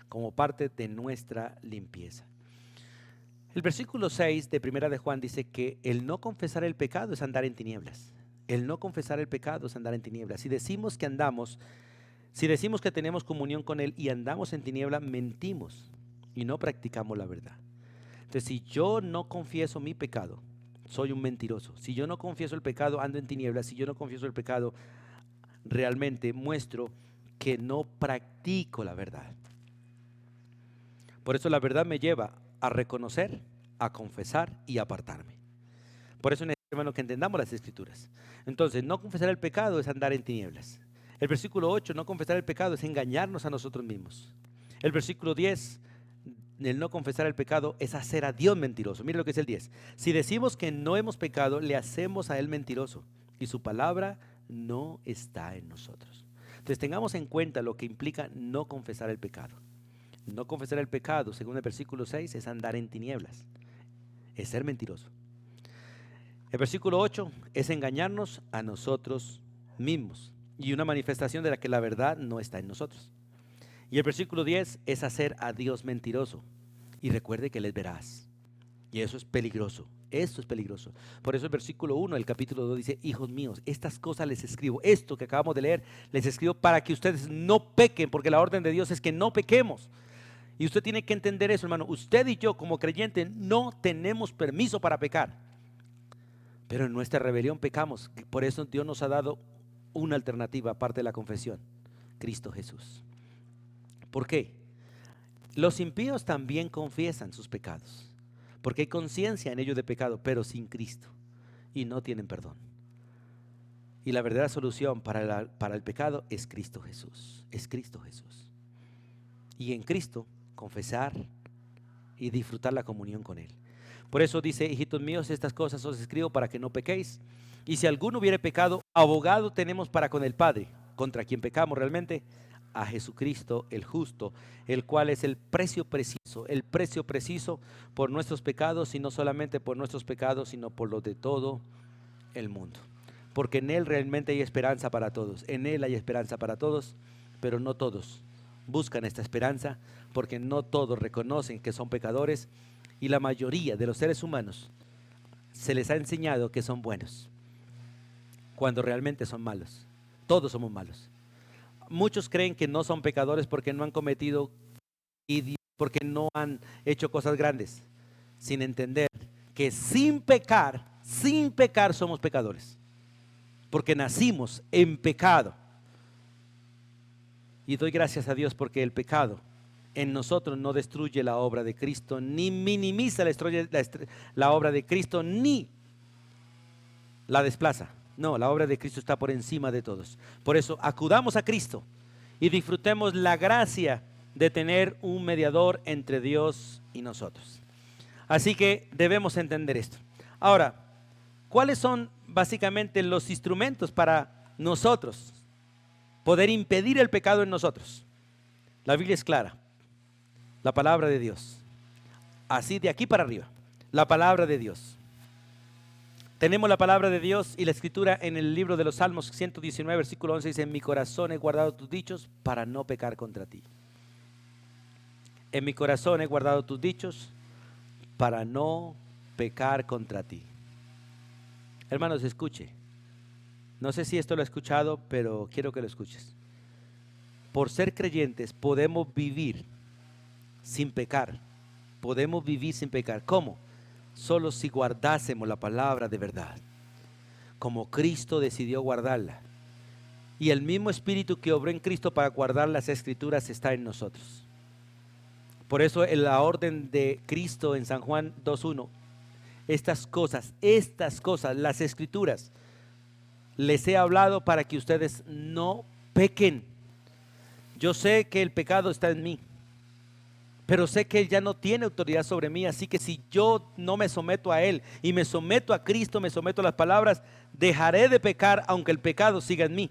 como parte de nuestra limpieza. El versículo 6 de Primera de Juan dice que el no confesar el pecado es andar en tinieblas. El no confesar el pecado es andar en tinieblas. Si decimos que tenemos comunión con Él y andamos en tiniebla, mentimos y no practicamos la verdad. Entonces, si yo no confieso mi pecado, soy un mentiroso. Si yo no confieso el pecado, ando en tinieblas. Si yo no confieso el pecado, realmente muestro que no practico la verdad. Por eso la verdad me lleva a reconocer, a confesar y a apartarme. Por eso es necesario, hermano, que entendamos las Escrituras. Entonces, no confesar el pecado es andar en tinieblas. El versículo 8, no confesar el pecado es engañarnos a nosotros mismos. El versículo 10, el no confesar el pecado es hacer a Dios mentiroso. Mire lo que es el 10. Si decimos que no hemos pecado, le hacemos a Él mentiroso, y su palabra no está en nosotros. Entonces tengamos en cuenta lo que implica no confesar el pecado. No confesar el pecado, según el versículo 6, es andar en tinieblas, es ser mentiroso. El versículo 8 es engañarnos a nosotros mismos, y una manifestación de la que la verdad no está en nosotros. Y el versículo 10 es hacer a Dios mentiroso. Y recuerde que Él es veraz. Y eso es peligroso. Esto es peligroso. Por eso el versículo 1 del capítulo 2 dice, hijos míos, estas cosas les escribo, esto que acabamos de leer, les escribo para que ustedes no pequen, porque la orden de Dios es que no pequemos. Y usted tiene que entender eso, hermano. Usted y yo, como creyentes, no tenemos permiso para pecar. Pero en nuestra rebelión pecamos. Por eso Dios nos ha dado una alternativa aparte de la confesión: Cristo Jesús. ¿Por qué? Los impíos también confiesan sus pecados, porque hay conciencia en ellos de pecado, pero sin Cristo, y no tienen perdón. Y la verdadera solución para el pecado es Cristo Jesús. Es Cristo Jesús. Y en Cristo confesar y disfrutar la comunión con Él. Por eso dice: hijitos míos, estas cosas os escribo para que no pequéis. Y si alguno hubiere pecado, abogado tenemos para con el Padre, contra quien pecamos realmente, a Jesucristo el justo, el cual es el precio preciso por nuestros pecados, y no solamente por nuestros pecados, sino por los de todo el mundo. Porque en Él realmente hay esperanza para todos, en Él hay esperanza para todos, pero no todos buscan esta esperanza, porque no todos reconocen que son pecadores, y la mayoría de los seres humanos se les ha enseñado que son buenos, cuando realmente son malos. Todos somos malos. Muchos creen que no son pecadores porque no han cometido y porque no han hecho cosas grandes, sin entender que sin pecar somos pecadores, porque nacimos en pecado. Y doy gracias a Dios porque el pecado en nosotros no destruye la obra de Cristo, ni minimiza la obra de Cristo, ni la desplaza. No, la obra de Cristo está por encima de todos. Por eso acudamos a Cristo y disfrutemos la gracia de tener un mediador entre Dios y nosotros. Así que debemos entender esto. Ahora, ¿cuáles son básicamente los instrumentos para nosotros poder impedir el pecado en nosotros? La Biblia es clara. La palabra de Dios. Así de aquí para arriba. La palabra de Dios. Tenemos la palabra de Dios y la escritura en el libro de los Salmos 119, versículo 11 dice: en mi corazón he guardado tus dichos para no pecar contra ti. En mi corazón he guardado tus dichos para no pecar contra ti. Hermanos, escuche. No sé si esto lo he escuchado, pero quiero que lo escuches. Por ser creyentes podemos vivir sin pecar. Podemos vivir sin pecar. ¿Cómo? Solo si guardásemos la palabra de verdad, como Cristo decidió guardarla. Y el mismo Espíritu que obró en Cristo para guardar las Escrituras está en nosotros. Por eso en la orden de Cristo en San Juan 2:1, estas cosas, las Escrituras, les he hablado para que ustedes no pequen. Yo sé que el pecado está en mí, pero sé que Él ya no tiene autoridad sobre mí, así que si yo no me someto a Él y me someto a Cristo, me someto a las palabras, dejaré de pecar aunque el pecado siga en mí.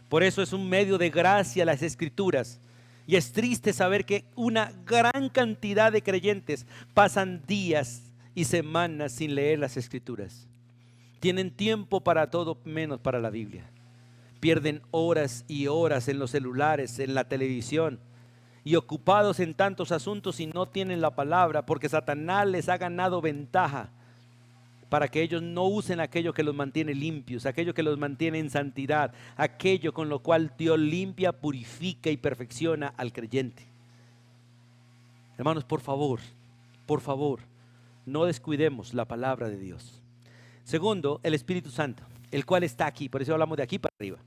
Por eso es un medio de gracia las Escrituras. Y es triste saber que una gran cantidad de creyentes pasan días y semanas sin leer las Escrituras. Tienen tiempo para todo menos para la Biblia. Pierden horas y horas en los celulares, en la televisión, y ocupados en tantos asuntos y no tienen la palabra, porque Satanás les ha ganado ventaja para que ellos no usen aquello que los mantiene limpios, aquello que los mantiene en santidad, aquello con lo cual Dios limpia, purifica y perfecciona al creyente. Hermanos, por favor, no descuidemos la palabra de Dios. Segundo, el Espíritu Santo, el cual está aquí, por eso hablamos de aquí para arriba.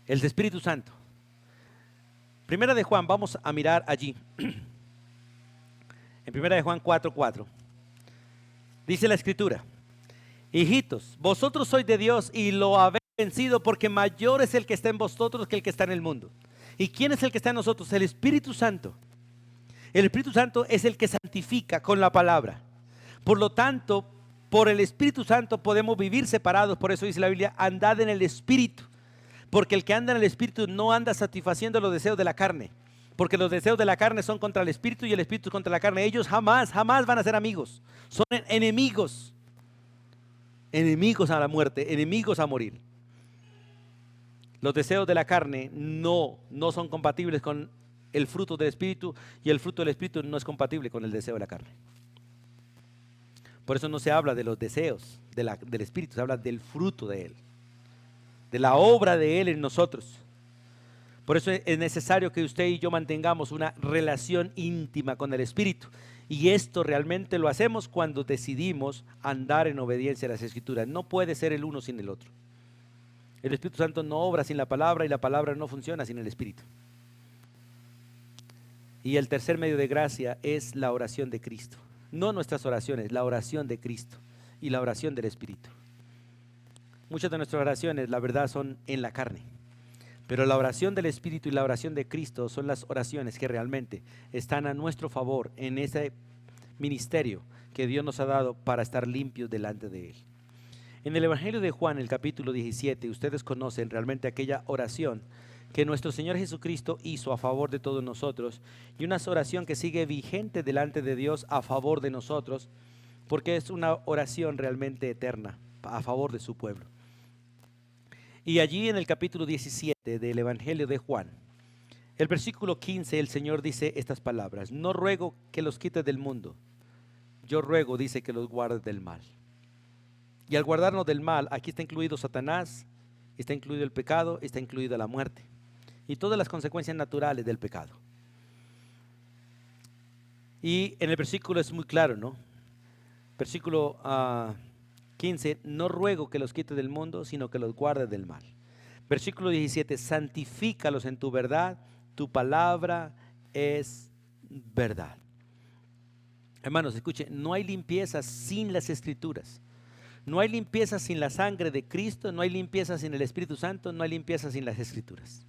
El Espíritu Santo. Primera de Juan, vamos a mirar allí. En Primera de Juan 4:4. Dice la Escritura: hijitos, vosotros sois de Dios y lo habéis vencido, porque mayor es el que está en vosotros que el que está en el mundo. ¿Y quién es el que está en nosotros? El Espíritu Santo. El Espíritu Santo es el que santifica con la palabra. Por lo tanto, por el Espíritu Santo podemos vivir separados. Por eso dice la Biblia: andad en el Espíritu. Porque el que anda en el Espíritu no anda satisfaciendo los deseos de la carne. Porque los deseos de la carne son contra el Espíritu y el Espíritu contra la carne. Ellos jamás van a ser amigos. Son enemigos. Enemigos a la muerte, enemigos a morir. Los deseos de la carne no son compatibles con el fruto del Espíritu, y el fruto del Espíritu no es compatible con el deseo de la carne. Por eso no se habla de los deseos del Espíritu, se habla del fruto de Él, de la obra de Él en nosotros. Por eso es necesario que usted y yo mantengamos una relación íntima con el Espíritu. Y esto realmente lo hacemos cuando decidimos andar en obediencia a las Escrituras. No puede ser el uno sin el otro. El Espíritu Santo no obra sin la palabra, y la palabra no funciona sin el Espíritu. Y el tercer medio de gracia es la oración de Cristo. No nuestras oraciones, la oración de Cristo y la oración del Espíritu. Muchas de nuestras oraciones, la verdad, son en la carne. Pero la oración del Espíritu y la oración de Cristo son las oraciones que realmente están a nuestro favor en ese ministerio que Dios nos ha dado para estar limpios delante de Él. En el Evangelio de Juan, el capítulo 17, ustedes conocen realmente aquella oración que nuestro Señor Jesucristo hizo a favor de todos nosotros, y una oración que sigue vigente delante de Dios a favor de nosotros, porque es una oración realmente eterna a favor de su pueblo. Y allí en el capítulo 17 del Evangelio de Juan, el versículo 15, el Señor dice estas palabras: no ruego que los quites del mundo, yo ruego, dice, que los guardes del mal. Y al guardarnos del mal, aquí está incluido Satanás, está incluido el pecado, está incluida la muerte y todas las consecuencias naturales del pecado. Y en el versículo es muy claro, ¿no? Versículo 15, no ruego que los quites del mundo, sino que los guardes del mal. Versículo 17, santifícalos en tu verdad, tu palabra es verdad. Hermanos, escuchen, no hay limpieza sin las Escrituras. No hay limpieza sin la sangre de Cristo, no hay limpieza sin el Espíritu Santo, no hay limpieza sin las Escrituras.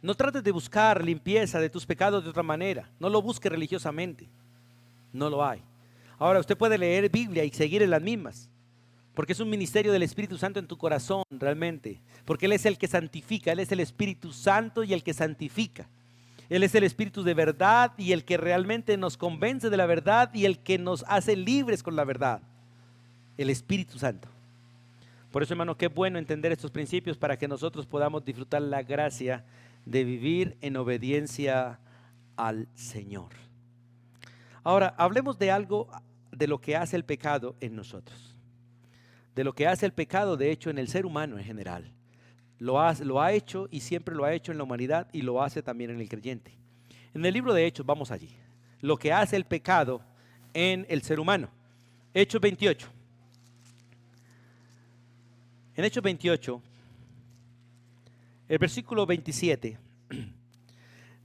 No trates de buscar limpieza de tus pecados de otra manera, no lo busques religiosamente, no lo hay. Ahora usted puede leer Biblia y seguir en las mismas, porque es un ministerio del Espíritu Santo en tu corazón realmente, porque Él es el que santifica, Él es el Espíritu Santo y el que santifica. Él es el Espíritu de verdad y el que realmente nos convence de la verdad y el que nos hace libres con la verdad. El Espíritu Santo. Por eso, hermano, qué bueno entender estos principios para que nosotros podamos disfrutar la gracia de vivir en obediencia al Señor. Ahora, hablemos de algo de lo que hace el pecado en nosotros. De lo que hace el pecado, de hecho, en el ser humano en general. Lo ha hecho y siempre lo ha hecho en la humanidad y lo hace también en el creyente. En el libro de Hechos, vamos allí. Lo que hace el pecado en el ser humano. Hechos 28. En Hechos 28, el versículo 27,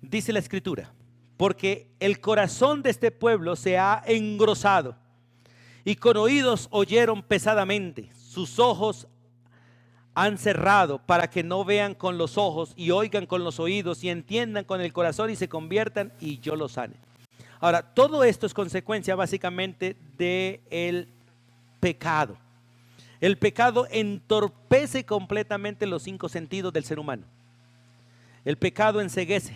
dice la Escritura: porque el corazón de este pueblo se ha engrosado y con oídos oyeron pesadamente, sus ojos han cerrado para que no vean con los ojos y oigan con los oídos y entiendan con el corazón y se conviertan y yo los sane. Ahora, todo esto es consecuencia básicamente del pecado. El pecado entorpece completamente los 5 sentidos del ser humano. El pecado enceguece.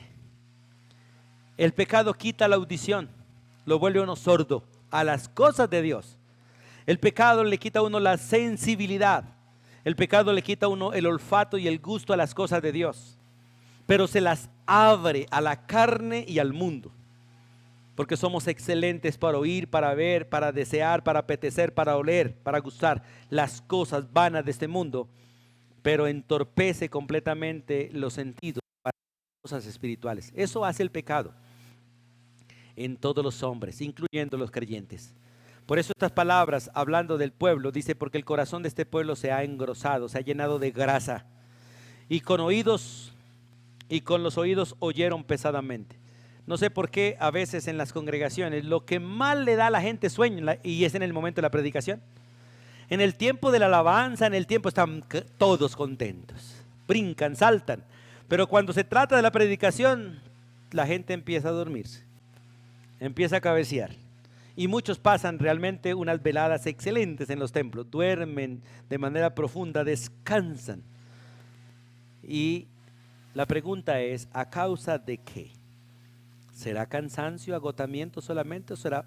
El pecado quita la audición, lo vuelve a uno sordo a las cosas de Dios. El pecado le quita a uno la sensibilidad. El pecado le quita a uno el olfato y el gusto a las cosas de Dios. Pero se las abre a la carne y al mundo. Porque somos excelentes para oír, para ver, para desear, para apetecer, para oler, para gustar las cosas vanas de este mundo, pero entorpece completamente los sentidos para las cosas espirituales. Eso hace el pecado en todos los hombres, incluyendo los creyentes. Por eso estas palabras, hablando del pueblo, dice: porque el corazón de este pueblo se ha engrosado, se ha llenado de grasa, y con los oídos oyeron pesadamente. No sé por qué a veces en las congregaciones lo que más le da a la gente sueño, y es en el momento de la predicación. En el tiempo de la alabanza, en el tiempo están todos contentos, brincan, saltan. Pero cuando se trata de la predicación, la gente empieza a dormirse, empieza a cabecear. Y muchos pasan realmente unas veladas excelentes en los templos, duermen de manera profunda, descansan. Y la pregunta es: ¿a causa de qué? ¿Será cansancio, agotamiento solamente, o será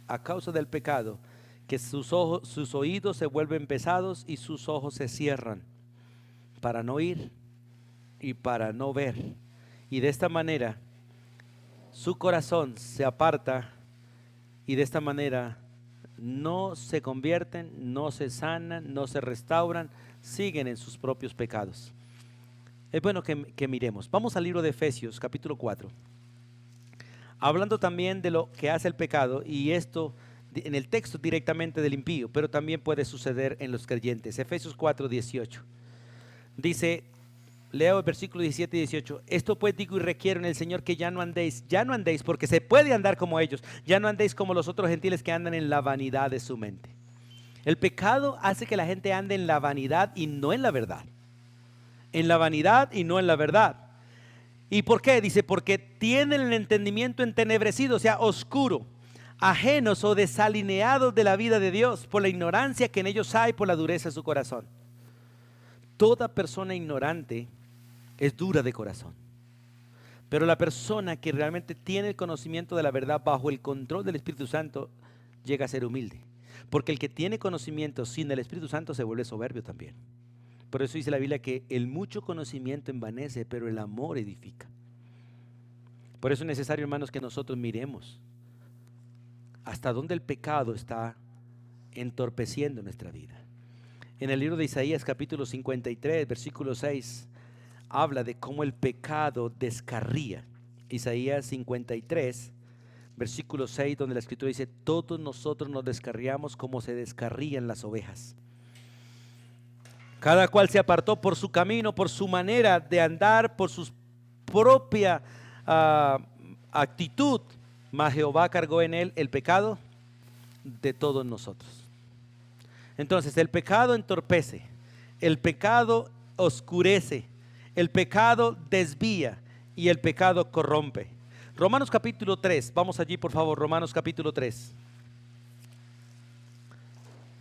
a causa del pecado que sus oídos se vuelven pesados y sus ojos se cierran para no oír y para no ver? Y de esta manera su corazón se aparta y de esta manera no se convierten, no se sanan, no se restauran, siguen en sus propios pecados. Es bueno que miremos. Vamos al libro de Efesios capítulo 4. Hablando también de lo que hace el pecado, y esto en el texto directamente del impío, pero también puede suceder en los creyentes. Efesios 4, 18. Dice, leo el versículo 17 y 18. Esto pues digo y requiero en el Señor que ya no andéis, porque se puede andar como ellos, ya no andéis como los otros gentiles que andan en la vanidad de su mente. El pecado hace que la gente ande en la vanidad y no en la verdad. En la vanidad y no en la verdad. ¿Y por qué? Dice, porque tienen el entendimiento entenebrecido, o sea, oscuro, ajenos o desalineados de la vida de Dios, por la ignorancia que en ellos hay, por la dureza de su corazón. Toda persona ignorante es dura de corazón. Pero la persona que realmente tiene el conocimiento de la verdad bajo el control del Espíritu Santo llega a ser humilde. Porque el que tiene conocimiento sin el Espíritu Santo se vuelve soberbio también. Por eso dice la Biblia que el mucho conocimiento envanece, pero el amor edifica. Por eso es necesario, hermanos, que nosotros miremos hasta dónde el pecado está entorpeciendo nuestra vida. En el libro de Isaías capítulo 53, versículo 6, habla de cómo el pecado descarría. Isaías 53, versículo 6, donde la Escritura dice, todos nosotros nos descarriamos como se descarrían las ovejas. Cada cual se apartó por su camino, por su manera de andar, por su propia actitud, mas Jehová cargó en él el pecado de todos nosotros. Entonces el pecado entorpece, el pecado oscurece, el pecado desvía y el pecado corrompe. Romanos capítulo 3, vamos allí por favor, Romanos capítulo 3.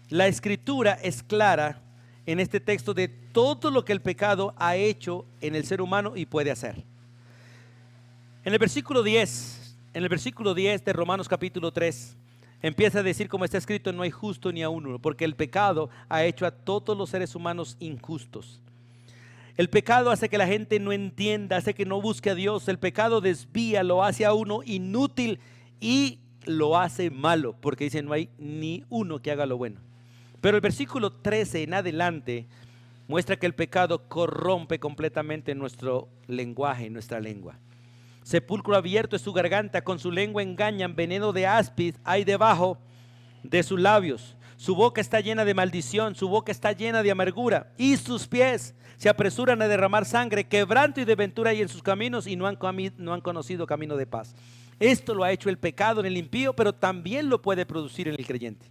La escritura es clara en este texto de todo lo que el pecado ha hecho en el ser humano y puede hacer. En el versículo 10 de Romanos capítulo 3, empieza a decir, como está escrito, no hay justo ni aun uno, porque el pecado ha hecho a todos los seres humanos injustos. El pecado hace que la gente no entienda, hace que no busque a Dios. El pecado desvía, lo hace a uno inútil y lo hace malo, porque dice no hay ni uno que haga lo bueno. Pero el versículo 13 en adelante muestra que el pecado corrompe completamente nuestro lenguaje, nuestra lengua. Sepulcro abierto es su garganta, con su lengua engañan, veneno de áspid hay debajo de sus labios. Su boca está llena de maldición, su boca está llena de amargura, y sus pies se apresuran a derramar sangre. Quebranto y desventura hay en sus caminos, y no han conocido camino de paz. Esto lo ha hecho el pecado en el impío, pero también lo puede producir en el creyente.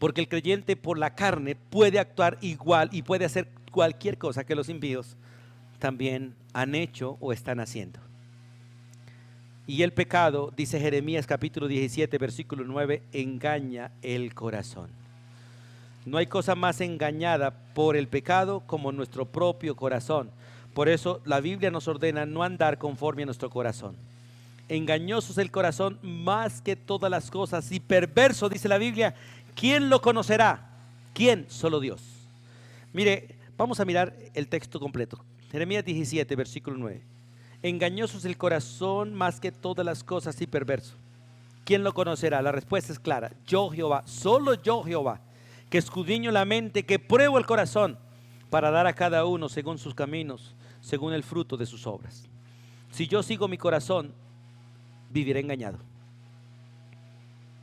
Porque el creyente por la carne puede actuar igual y puede hacer cualquier cosa que los impíos también han hecho o están haciendo. Y el pecado, dice Jeremías capítulo 17, versículo 9, engaña el corazón. No hay cosa más engañada por el pecado como nuestro propio corazón. Por eso la Biblia nos ordena no andar conforme a nuestro corazón. Engañoso es el corazón más que todas las cosas y perverso, dice la Biblia. ¿Quién lo conocerá? ¿Quién? Solo Dios. Mire, vamos a mirar el texto completo. Jeremías 17, versículo 9. Engañoso es el corazón más que todas las cosas y perverso. ¿Quién lo conocerá? La respuesta es clara. Yo Jehová, solo yo Jehová, que escudriño la mente, que pruebo el corazón, para dar a cada uno según sus caminos, según el fruto de sus obras. Si yo sigo mi corazón, viviré engañado.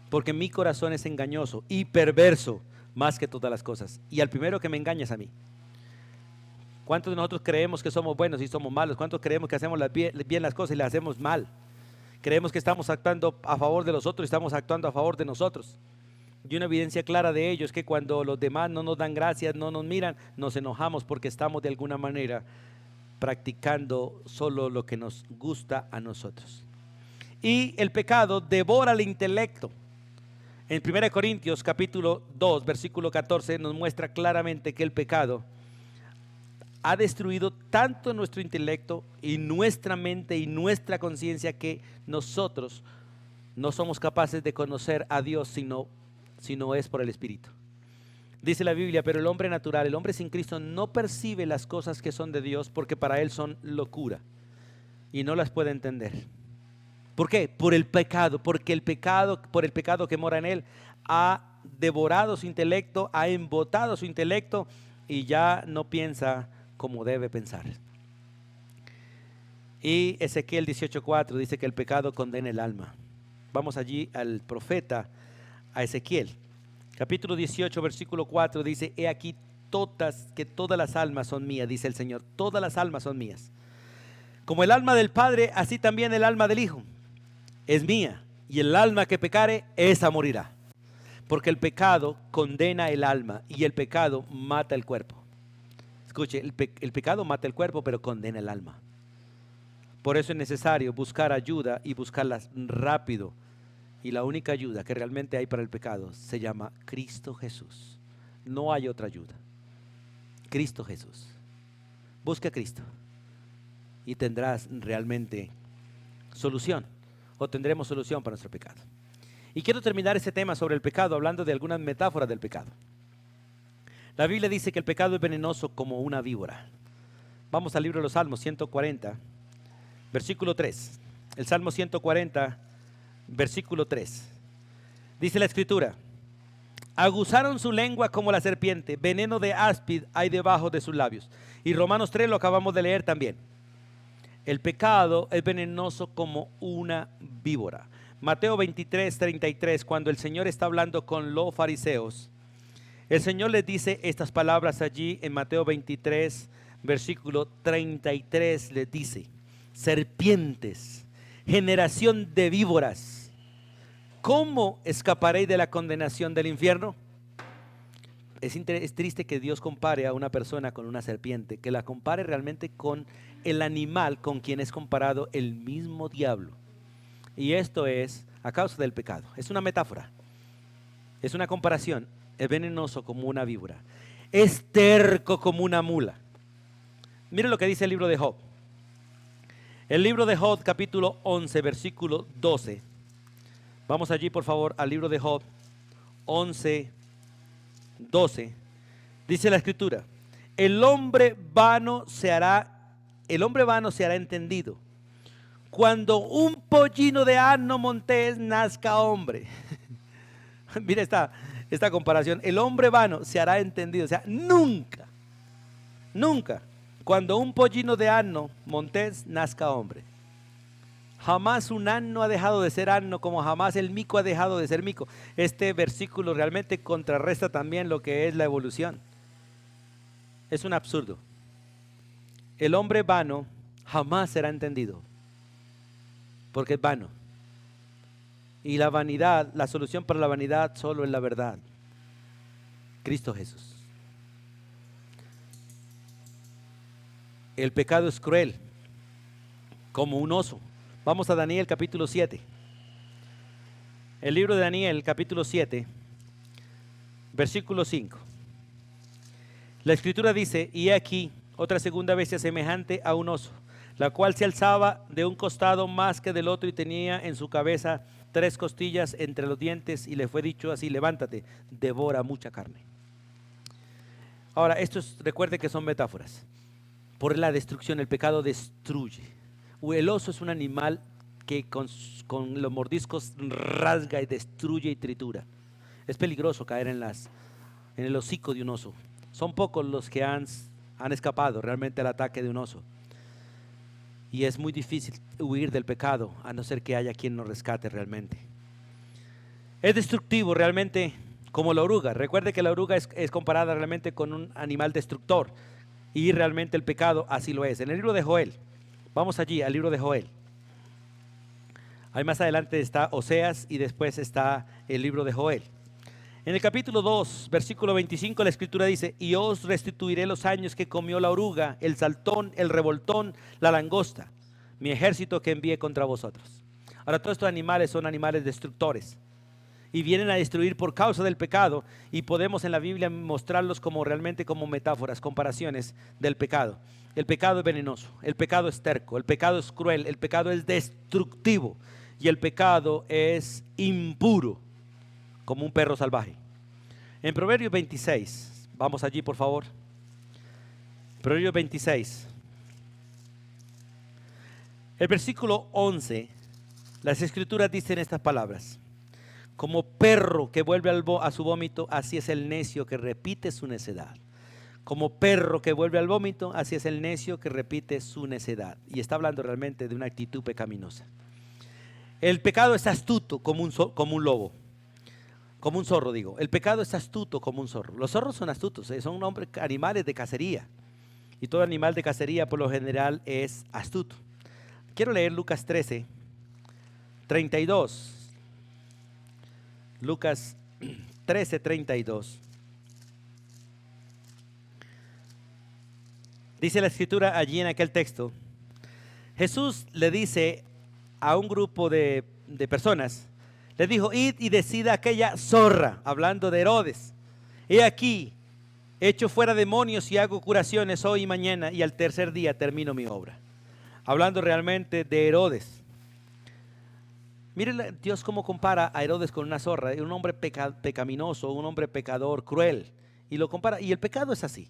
Porque mi corazón es engañoso y perverso más que todas las cosas. Y al primero que me engaña es a mí. ¿Cuántos de nosotros creemos que somos buenos y somos malos? ¿Cuántos creemos que hacemos bien las cosas y las hacemos mal? Creemos que estamos actuando a favor de los otros y estamos actuando a favor de nosotros. Y una evidencia clara de ello es que cuando los demás no nos dan gracias, no nos miran, nos enojamos porque estamos de alguna manera practicando solo lo que nos gusta a nosotros. Y el pecado devora el intelecto. En 1 Corintios capítulo 2, versículo 14 nos muestra claramente que el pecado ha destruido tanto nuestro intelecto y nuestra mente y nuestra conciencia que nosotros no somos capaces de conocer a Dios si no es por el Espíritu. Dice la Biblia, pero el hombre natural, el hombre sin Cristo no percibe las cosas que son de Dios porque para él son locura y no las puede entender. ¿Por qué? Por el pecado, porque por el pecado que mora en él ha devorado su intelecto, ha embotado su intelecto y ya no piensa como debe pensar. Y Ezequiel 18:4 dice que el pecado condena el alma. Vamos allí al profeta, a Ezequiel. Capítulo 18, versículo 4 dice, he aquí que todas las almas son mías, dice el Señor, todas las almas son mías. Como el alma del Padre, así también el alma del Hijo es mía, y el alma que pecare, esa morirá. Porque el pecado condena el alma y el pecado mata el cuerpo. Escuche, el pecado mata el cuerpo, pero condena el alma. Por eso es necesario buscar ayuda y buscarla rápido. Y la única ayuda que realmente hay para el pecado se llama Cristo Jesús. No hay otra ayuda. Cristo Jesús. Busca a Cristo y tendrás realmente solución, o tendremos solución para nuestro pecado. Y quiero terminar ese tema sobre el pecado hablando de algunas metáforas del pecado. La Biblia dice que el pecado es venenoso como una víbora. Vamos al libro de los Salmos 140, versículo 3. El Salmo 140, versículo 3. Dice la Escritura: aguzaron su lengua como la serpiente, veneno de áspid hay debajo de sus labios. Y Romanos 3 lo acabamos de leer también. El pecado es venenoso como una víbora. Mateo 23, 33, cuando el Señor está hablando con los fariseos, el Señor les dice estas palabras allí en Mateo 23, versículo 33, les dice: serpientes, generación de víboras, ¿cómo escaparéis de la condenación del infierno? Es triste que Dios compare a una persona con una serpiente, que la compare realmente con el animal con quien es comparado el mismo diablo. Y esto es a causa del pecado. Es una metáfora, es una comparación. Es venenoso como una víbora, es terco como una mula. Mire lo que dice el libro de Job. El libro de Job, capítulo 11, versículo 12. Vamos allí, por favor, al libro de Job 11, 12. Dice la Escritura: el hombre vano se hará entendido cuando un pollino de asno montés nazca hombre. Mira esta comparación. El hombre vano se hará entendido. O sea, nunca cuando un pollino de asno montés nazca hombre. Jamás un asno ha dejado de ser asno, como jamás el mico ha dejado de ser mico. Este versículo realmente contrarresta también lo que es la evolución. Es un absurdo. El hombre vano jamás será entendido, porque es vano. Y la vanidad, la solución para la vanidad solo es la verdad: Cristo Jesús. El pecado es cruel, como un oso. Vamos a Daniel capítulo 7. El libro de Daniel capítulo 7, versículo 5. La Escritura dice: y aquí otra segunda bestia semejante a un oso, la cual se alzaba de un costado más que del otro y tenía en su cabeza 3 costillas entre los dientes, y le fue dicho así: levántate, devora mucha carne. Ahora, recuerde que son metáforas. Por la destrucción, el pecado destruye. El oso es un animal que con los mordiscos rasga y destruye y tritura. Es peligroso caer en el hocico de un oso. Son pocos los que han escapado realmente al ataque de un oso. Y es muy difícil huir del pecado, a no ser que haya quien nos rescate realmente. Es destructivo realmente como la oruga. Recuerde que la oruga es comparada realmente con un animal destructor. Y realmente el pecado así lo es. En el libro de Joel, vamos allí al libro de Joel. Ahí más adelante está Oseas y después está el libro de Joel. En el capítulo 2, versículo 25, la Escritura dice: y os restituiré los años que comió la oruga, el saltón, el revoltón, la langosta, mi ejército que envié contra vosotros. Ahora, todos estos animales son animales destructores y vienen a destruir por causa del pecado, y podemos en la Biblia mostrarlos como realmente como metáforas, comparaciones del pecado. El pecado es venenoso, el pecado es terco, el pecado es cruel, el pecado es destructivo y el pecado es impuro como un perro salvaje. En Proverbios 26, vamos allí por favor. Proverbios 26, el versículo 11, las Escrituras dicen estas palabras: como perro que vuelve a su vómito, así es el necio que repite su necedad. Como perro que vuelve al vómito, así es el necio que repite su necedad. Y está hablando realmente de una actitud pecaminosa. El pecado es astuto como un lobo, como un zorro digo. El pecado es astuto como un zorro. Los zorros son astutos, son animales de cacería. Y todo animal de cacería por lo general es astuto. Quiero leer Lucas 13, 32. Lucas 13:32. Dice la escritura allí en aquel texto. Jesús le dice a un grupo de personas, le dijo: id y decida a aquella zorra, hablando de Herodes: he aquí, echo fuera demonios y hago curaciones hoy y mañana, y al tercer día termino mi obra. Hablando realmente de Herodes. Miren Dios cómo compara a Herodes con una zorra, un hombre pecaminoso, un hombre pecador, cruel. Y lo compara, y el pecado es así.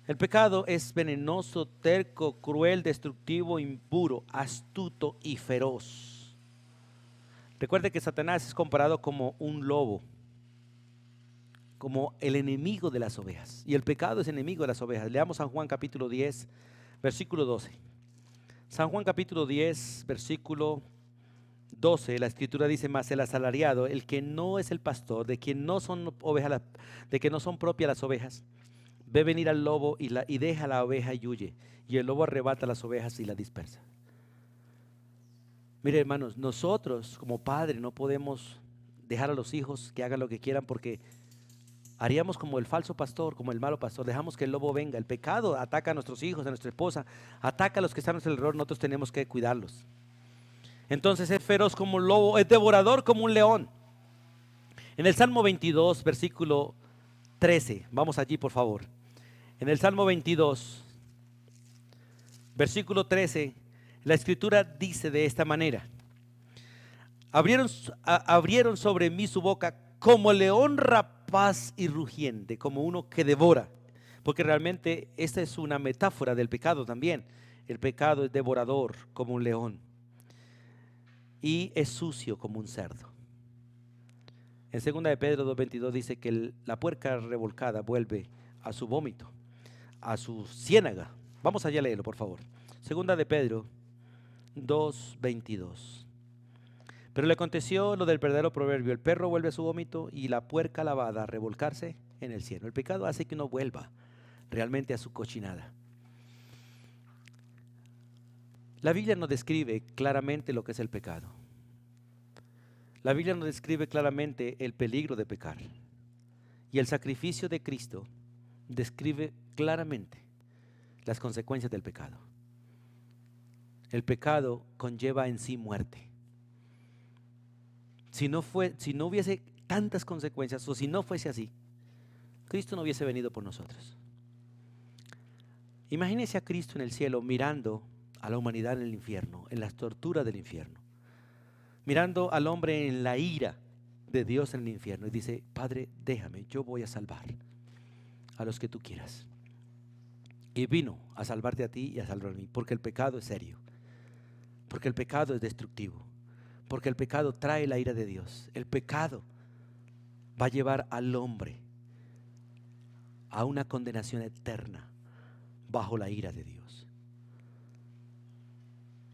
El pecado es venenoso, terco, cruel, destructivo, impuro, astuto y feroz. Recuerde que Satanás es comparado como un lobo, como el enemigo de las ovejas. Y el pecado es enemigo de las ovejas. Leamos San Juan capítulo 10, versículo 12. San Juan capítulo 10, versículo 12, la escritura dice: mas el asalariado, el que no es el pastor, de quien no son ovejas, de que no son propias las ovejas, ve venir al lobo y deja la oveja y huye, y el lobo arrebata las ovejas y las dispersa. Mire, hermanos, nosotros como padres no podemos dejar a los hijos que hagan lo que quieran, porque haríamos como el falso pastor, como el malo pastor. Dejamos que el lobo venga. El pecado ataca a nuestros hijos, a nuestra esposa, ataca a los que están en el error. Nosotros tenemos que cuidarlos. Entonces es feroz como un lobo, es devorador como un león. En el Salmo 22, versículo 13, vamos allí por favor. En el Salmo 22, versículo 13, la escritura dice de esta manera: abrieron sobre mí su boca como león rapaz y rugiente, como uno que devora. Porque realmente esta es una metáfora del pecado también. El pecado es devorador como un león y es sucio como un cerdo. En 2 de Pedro 2:22 dice que la puerca revolcada vuelve a su vómito, a su ciénaga. Vamos allá a leerlo, por favor. 2 de Pedro 2:22. Pero le aconteció lo del verdadero proverbio: el perro vuelve a su vómito y la puerca lavada a revolcarse en el cieno. El pecado hace que uno vuelva realmente a su cochinada. La Biblia nos describe claramente lo que es el pecado. La Biblia nos describe claramente el peligro de pecar. Y el sacrificio de Cristo describe claramente las consecuencias del pecado. El pecado conlleva en sí muerte. Si no hubiese tantas consecuencias, o si no fuese así, Cristo no hubiese venido por nosotros. Imagínese a Cristo en el cielo mirando a la humanidad en el infierno, en las torturas del infierno, mirando al hombre en la ira de Dios en el infierno, y dice: Padre, déjame, yo voy a salvar a los que tú quieras. Y vino a salvarte a ti y a salvar a mí, porque el pecado es serio, porque el pecado es destructivo, porque el pecado trae la ira de Dios. El pecado va a llevar al hombre a una condenación eterna bajo la ira de Dios.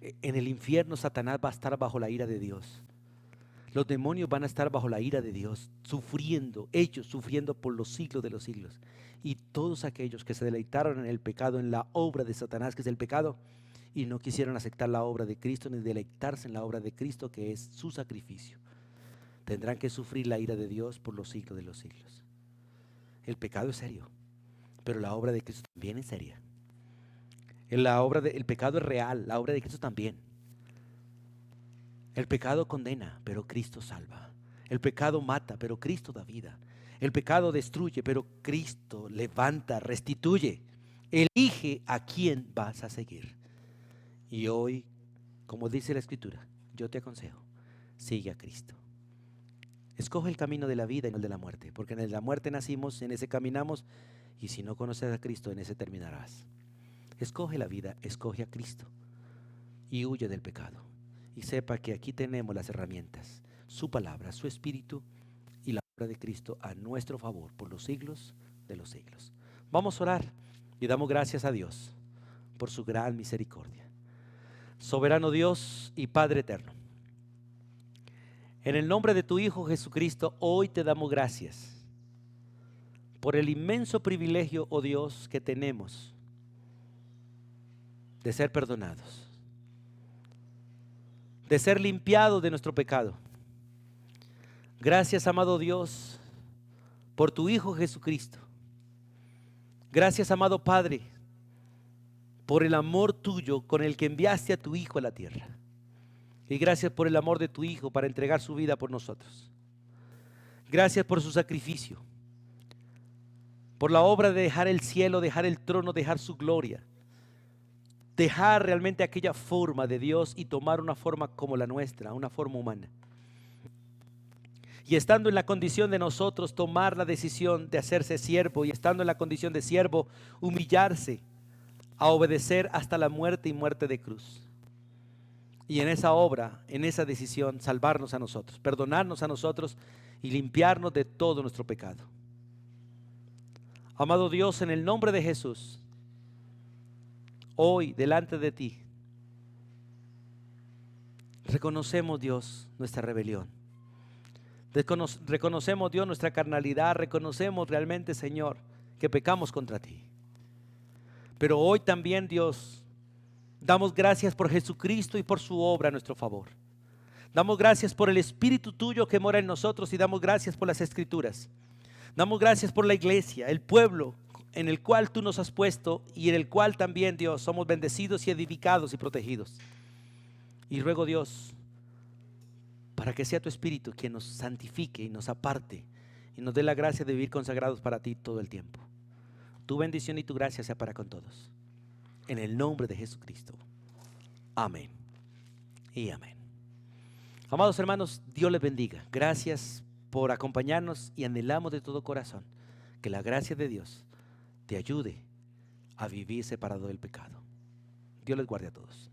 En el infierno Satanás va a estar bajo la ira de Dios. Los demonios van a estar bajo la ira de Dios, sufriendo, ellos sufriendo por los siglos de los siglos. Y todos aquellos que se deleitaron en el pecado, en la obra de Satanás, que es el pecado, y no quisieron aceptar la obra de Cristo ni deleitarse en la obra de Cristo, que es su sacrificio, tendrán que sufrir la ira de Dios por los siglos de los siglos. El pecado es serio, pero la obra de Cristo también es seria. El pecado es real, la obra de Cristo también. El pecado condena, pero Cristo salva. El pecado mata, pero Cristo da vida. El pecado destruye, pero Cristo levanta, restituye. Elige a quién vas a seguir. Y hoy, como dice la Escritura, yo te aconsejo: sigue a Cristo. Escoge el camino de la vida y no el de la muerte, porque en el de la muerte nacimos, en ese caminamos, y si no conoces a Cristo, en ese terminarás. Escoge la vida, escoge a Cristo y huye del pecado. Y sepa que aquí tenemos las herramientas: su palabra, su espíritu y la obra de Cristo a nuestro favor por los siglos de los siglos. Vamos a orar y damos gracias a Dios por su gran misericordia. Soberano Dios y Padre eterno, en el nombre de tu Hijo Jesucristo, hoy te damos gracias por el inmenso privilegio, oh Dios, que tenemos de ser perdonados, de ser limpiados de nuestro pecado, Gracias, amado Dios, por tu Hijo Jesucristo. Gracias, amado Padre, por el amor tuyo con el que enviaste a tu Hijo a la tierra. Y gracias por el amor de tu Hijo para entregar su vida por nosotros. Gracias por su sacrificio, por la obra de dejar el cielo, dejar el trono, dejar su gloria, dejar realmente aquella forma de Dios y tomar una forma como la nuestra, una forma humana. Y estando en la condición de nosotros, tomar la decisión de hacerse siervo, y estando en la condición de siervo, humillarse a obedecer hasta la muerte y muerte de cruz. Y en esa obra, en esa decisión, salvarnos a nosotros, perdonarnos a nosotros y limpiarnos de todo nuestro pecado. Amado Dios, en el nombre de Jesús, hoy delante de ti, reconocemos, Dios, nuestra rebelión. Reconocemos, Dios, nuestra carnalidad. Reconocemos realmente, Señor, que pecamos contra ti. Pero hoy también, Dios, damos gracias por Jesucristo y por su obra a nuestro favor. Damos gracias por el Espíritu tuyo que mora en nosotros y damos gracias por las Escrituras. Damos gracias por la iglesia, el pueblo en el cual tú nos has puesto y en el cual también, Dios, somos bendecidos y edificados y protegidos. Y ruego, Dios, para que sea tu Espíritu quien nos santifique y nos aparte y nos dé la gracia de vivir consagrados para ti todo el tiempo. Tu bendición y tu gracia sea para con todos. En el nombre de Jesucristo. Amén y amén. Amados hermanos, Dios les bendiga. Gracias por acompañarnos y anhelamos de todo corazón que la gracia de Dios te ayude a vivir separado del pecado. Dios les guarde a todos.